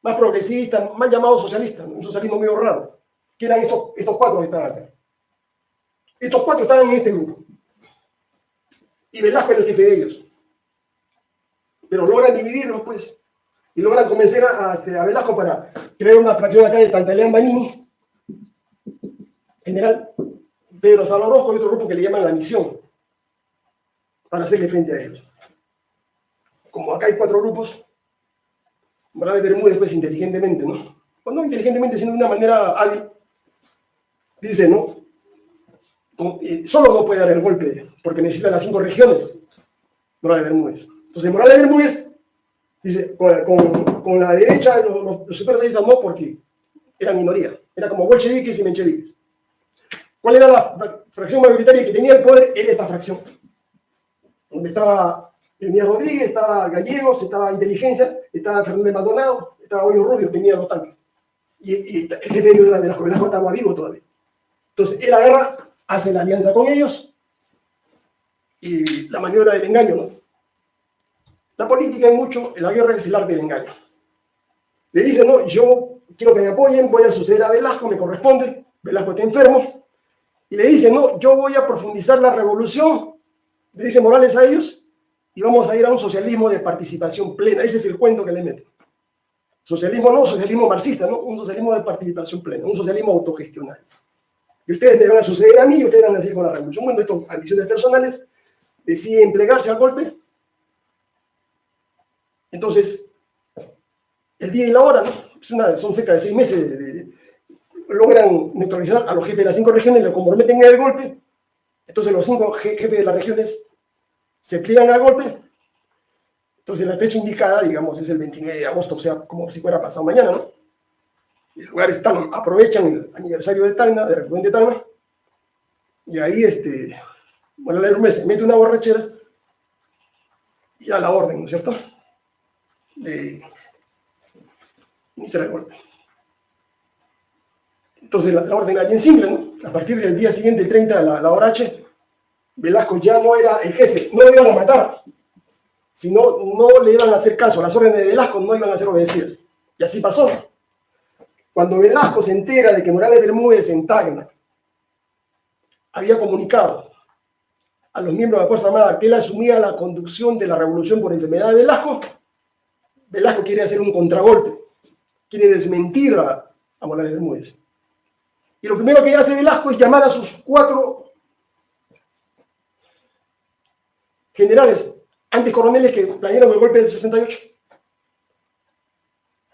más progresistas, más llamados socialistas, ¿no? Un socialismo medio raro, que eran estos cuatro que estaban acá. Estos cuatro estaban en este grupo. Y Velasco era el jefe de ellos. Pero logran dividirlos, pues, y logran convencer a Velasco para crear una fracción acá de Tantaleán Banini, general Pedro Salva Orozco y otro grupo que le llaman La Misión, para hacerle frente a ellos. Como acá hay cuatro grupos, Morales Bermúdez, pues, inteligentemente, ¿no? O no inteligentemente, sino de una manera hábil, dice, ¿no? Solo no puede dar el golpe, porque necesita las 5 regiones, Morales Bermúdez. Entonces, Morales Bermúdez dice, con la derecha, los sectores fascistas no, porque eran minoría. Era como bolcheviques y mencheviques. ¿Cuál era la fracción mayoritaria que tenía el poder? Era esta fracción. Donde estaba Leonidas Rodríguez, estaba Gallegos, estaba Inteligencia, estaba Fernández Maldonado, estaba Hoyos Rubio, tenía los tanques. Y el jefe de ellos era Velasco. Velasco estaba vivo todavía. Entonces, él agarra, hace la alianza con ellos, y la maniobra del engaño, ¿no? La política en mucho, en la guerra es el arte del engaño. Le dicen, no, yo quiero que me apoyen, voy a suceder a Velasco, me corresponde, Velasco está enfermo, y le dicen, no, yo voy a profundizar la revolución, le dice Morales a ellos, y vamos a ir a un socialismo de participación plena. Ese es el cuento que le meten. Socialismo no, socialismo marxista, ¿no? Un socialismo de participación plena, un socialismo autogestionario. Y ustedes me van a suceder a mí y ustedes van a seguir con la revolución. Bueno, estas ambiciones personales deciden plegarse al golpe. Entonces, el día y la hora, ¿no? Son cerca de 6 meses, logran neutralizar a los jefes de las 5 regiones, le comprometen en el golpe. Entonces los 5 jefes de las regiones se pliegan al golpe. Entonces la fecha indicada, digamos, es el 29 de agosto, o sea, como si fuera pasado mañana, ¿no? Y el lugar están, aprovechan el aniversario de Tacna, de Recuento de Tacna, y ahí, bueno, la Hermes se mete una borrachera y da la orden, ¿no es cierto?, de iniciar el golpe. Entonces la orden era bien simple, ¿no? A partir del día siguiente, el 30 de la hora H, Velasco ya no era el jefe, no lo iban a matar, sino no le iban a hacer caso, las órdenes de Velasco no iban a ser obedecidas. Y así pasó. Cuando Velasco se entera de que Morales Bermúdez en Tacna había comunicado a los miembros de la Fuerza Armada que él asumía la conducción de la revolución por enfermedad de Velasco, Velasco quiere hacer un contragolpe, quiere desmentir a Morales Bermúdez. Y lo primero que hace Velasco es llamar a sus 4 generales, antes coroneles que planearon el golpe del 68.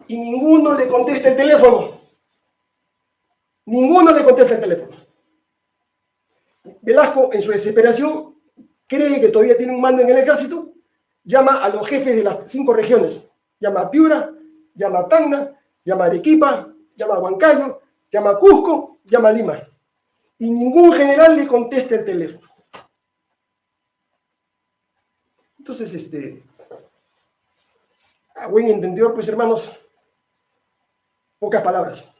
Y ninguno le contesta el teléfono. Ninguno le contesta el teléfono. Velasco, en su desesperación, cree que todavía tiene un mando en el ejército, llama a los jefes de las 5 regiones. Llama a Piura, llama a Tacna, llama a Arequipa, llama a Huancayo, llama a Cusco, llama a Lima. Y ningún general le contesta el teléfono. Entonces, a buen entendedor, pues hermanos, pocas palabras.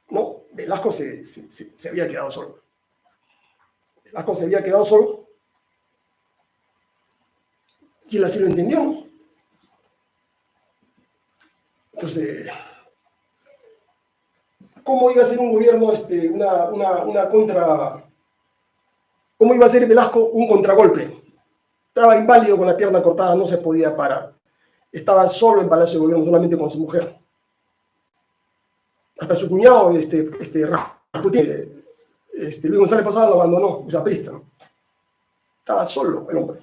No, Velasco se había quedado solo. Velasco se había quedado solo. Y él así lo entendió, ¿no? Entonces, ¿cómo iba a ser un gobierno, una contra... ¿Cómo iba a ser Velasco un contragolpe? Estaba inválido con la pierna cortada, no se podía parar. Estaba solo en Palacio de Gobierno, solamente con su mujer. Hasta su cuñado, Rasputín, Luis González Posada lo abandonó, o sea, prista, ¿no? Estaba solo el hombre.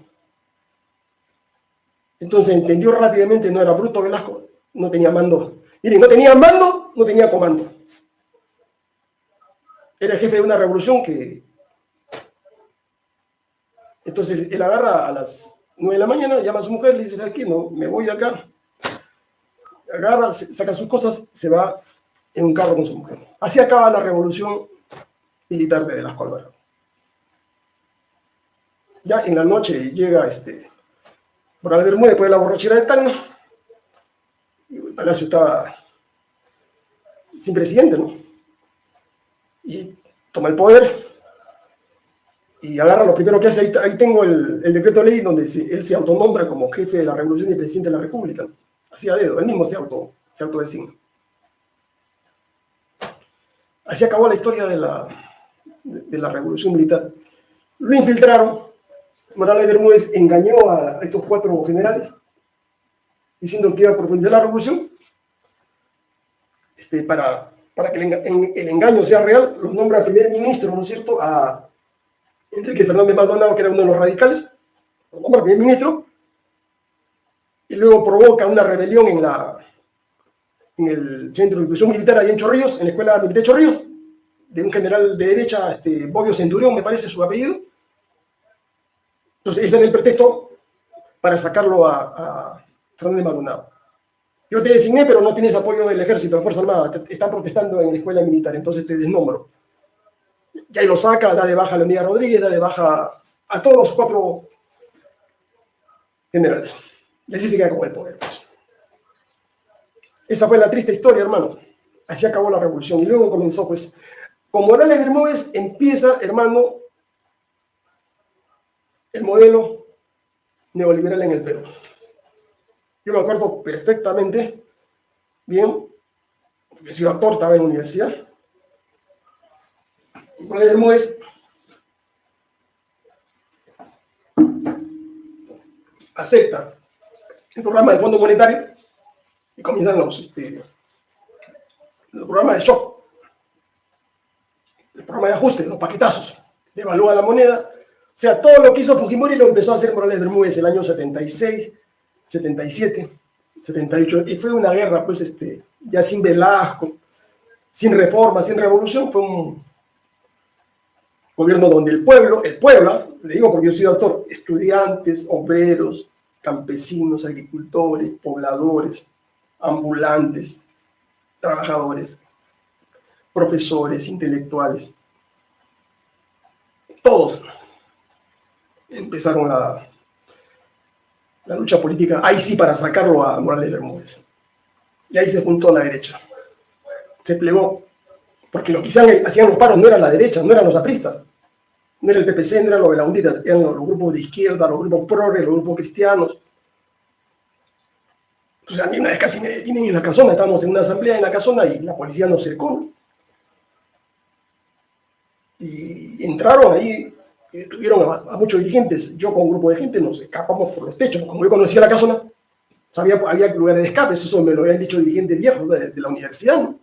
Entonces entendió rápidamente, no era bruto Velasco, no tenía mando. Miren, no tenía mando, no tenía comando. Era el jefe de una revolución que... Entonces él agarra a las 9 de la mañana, llama a su mujer, le dice, ¿sabes qué? No, me voy de acá. Agarra, saca sus cosas, se va en un carro con su mujer. Así acaba la revolución militar de Velasco Alvarado. Ya en la noche llega Morales Bermúdez después de la borrachera de Tacna. Y el palacio estaba sin presidente, ¿no? Y toma el poder y agarra lo primero que hace. Ahí tengo el decreto de ley donde él se autonombra como jefe de la revolución y presidente de la república, ¿no? Así a dedo, él mismo se autodesigna. Así acabó la historia de la revolución militar. Lo infiltraron. Morales Bermúdez engañó a estos 4 generales diciendo que iba a profundizar la revolución. Para que el engaño sea real, los nombra primer ministro, ¿no es cierto?, a Enrique Fernández Maldonado, que era uno de los radicales, lo nombra primer ministro, y luego provoca una rebelión en el centro de instrucción militar, ahí en Chorrillos, en la escuela militar de Chorrillos, de un general de derecha, Bobbio Centurión, me parece su apellido. Entonces ese era el pretexto para sacarlo a Fernández Maldonado. Yo te designé, pero no tienes apoyo del ejército, de la Fuerza Armada, están protestando en la escuela militar, entonces te desnombro. Y ahí lo saca, da de baja a Leonidas Rodríguez, da de baja a todos los 4 generales. Y así se queda con el poder, pues. Esa fue la triste historia, hermano. Así acabó la revolución. Y luego comenzó, pues, con Morales Bermúdez empieza, hermano, el modelo neoliberal en el Perú. Yo me acuerdo perfectamente, bien, porque he sido actor, estaba en la universidad. Y Morales Bermúdez acepta el programa del Fondo Monetario y comienzan los programas de shock, el programa de ajuste, los paquetazos, devalúa la moneda. O sea, todo lo que hizo Fujimori lo empezó a hacer Morales Bermúdez el año 76, 77, 78. Y fue una guerra, pues, ya sin Velasco, sin reforma, sin revolución. Fue un gobierno donde el pueblo, le digo porque yo soy doctor, estudiantes, obreros, campesinos, agricultores, pobladores, ambulantes, trabajadores, profesores, intelectuales, todos empezaron la lucha política, ahí sí, para sacarlo a Morales Bermúdez. Y ahí se juntó la derecha. se plegó, porque lo que hacían los paros no era la derecha, no eran los apristas, no era el PPC, no era los belaunditas, eran los grupos de izquierda, los grupos progres, los grupos cristianos. Entonces a mí una vez casi me detienen en la casona, estábamos en una asamblea en la casona y la policía nos cercó, ¿no? Y entraron ahí y detuvieron a muchos dirigentes. Yo con un grupo de gente nos escapamos por los techos. Como yo conocía la casona, sabía había lugares de escape, eso me lo habían dicho dirigentes viejos de la universidad, ¿no?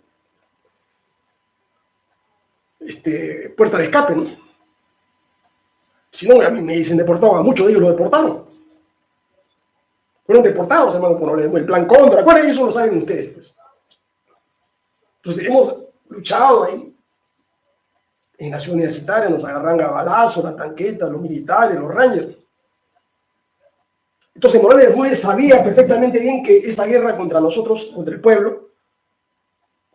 Puerta de escape, ¿no? Si no, a mí me dicen deportado, a muchos de ellos los deportaron. Fueron deportados, hermano, por el plan contra. ¿Cuál es eso? Lo saben ustedes, pues. Entonces hemos luchado ahí. En la ciudad universitaria nos agarran a balazos, las tanquetas, los militares, los rangers. Entonces Morales Bermúdez sabía perfectamente bien que esa guerra contra nosotros, contra el pueblo,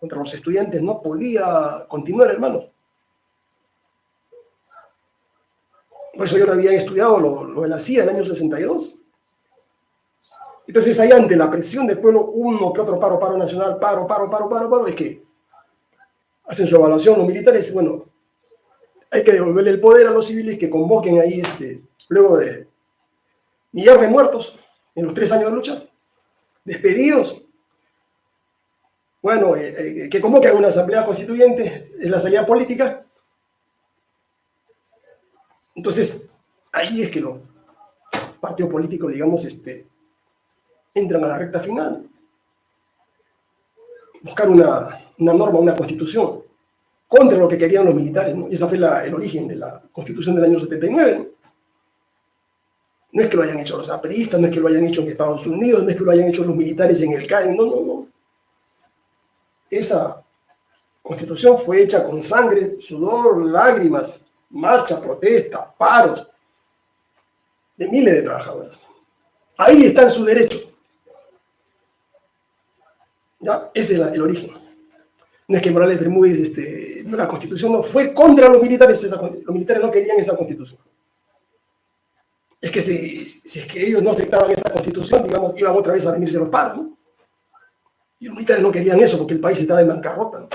contra los estudiantes, no podía continuar, hermano. Por eso yo lo había estudiado lo de la CIA en el año 62. Entonces ahí ante la presión del pueblo, uno que otro paro nacional, paro, es que hacen su evaluación los militares, bueno, hay que devolverle el poder a los civiles que convoquen ahí, luego de millar de muertos en los 3 años de lucha, despedidos. Bueno, que convoquen una asamblea constituyente, es la salida política. Entonces, ahí es que los partidos políticos, digamos, entran a la recta final. Buscar una norma, una constitución, contra lo que querían los militares, ¿no? Y ese fue el origen de la Constitución del año 79, ¿no? No es que lo hayan hecho los apristas, no es que lo hayan hecho en Estados Unidos, no es que lo hayan hecho los militares en el CAE, no. Esa Constitución fue hecha con sangre, sudor, lágrimas, marcha, protesta, paros de miles de trabajadores. Ahí está en su derecho. ¿Ya? Ese es el origen. No es que Morales Bermúdez dio la Constitución, no, fue contra los militares. Los militares no querían esa Constitución. Es que si es que ellos no aceptaban esa Constitución, digamos, iban otra vez a venirse los paros, ¿no? Y los militares no querían eso porque el país estaba en bancarrota, ¿no?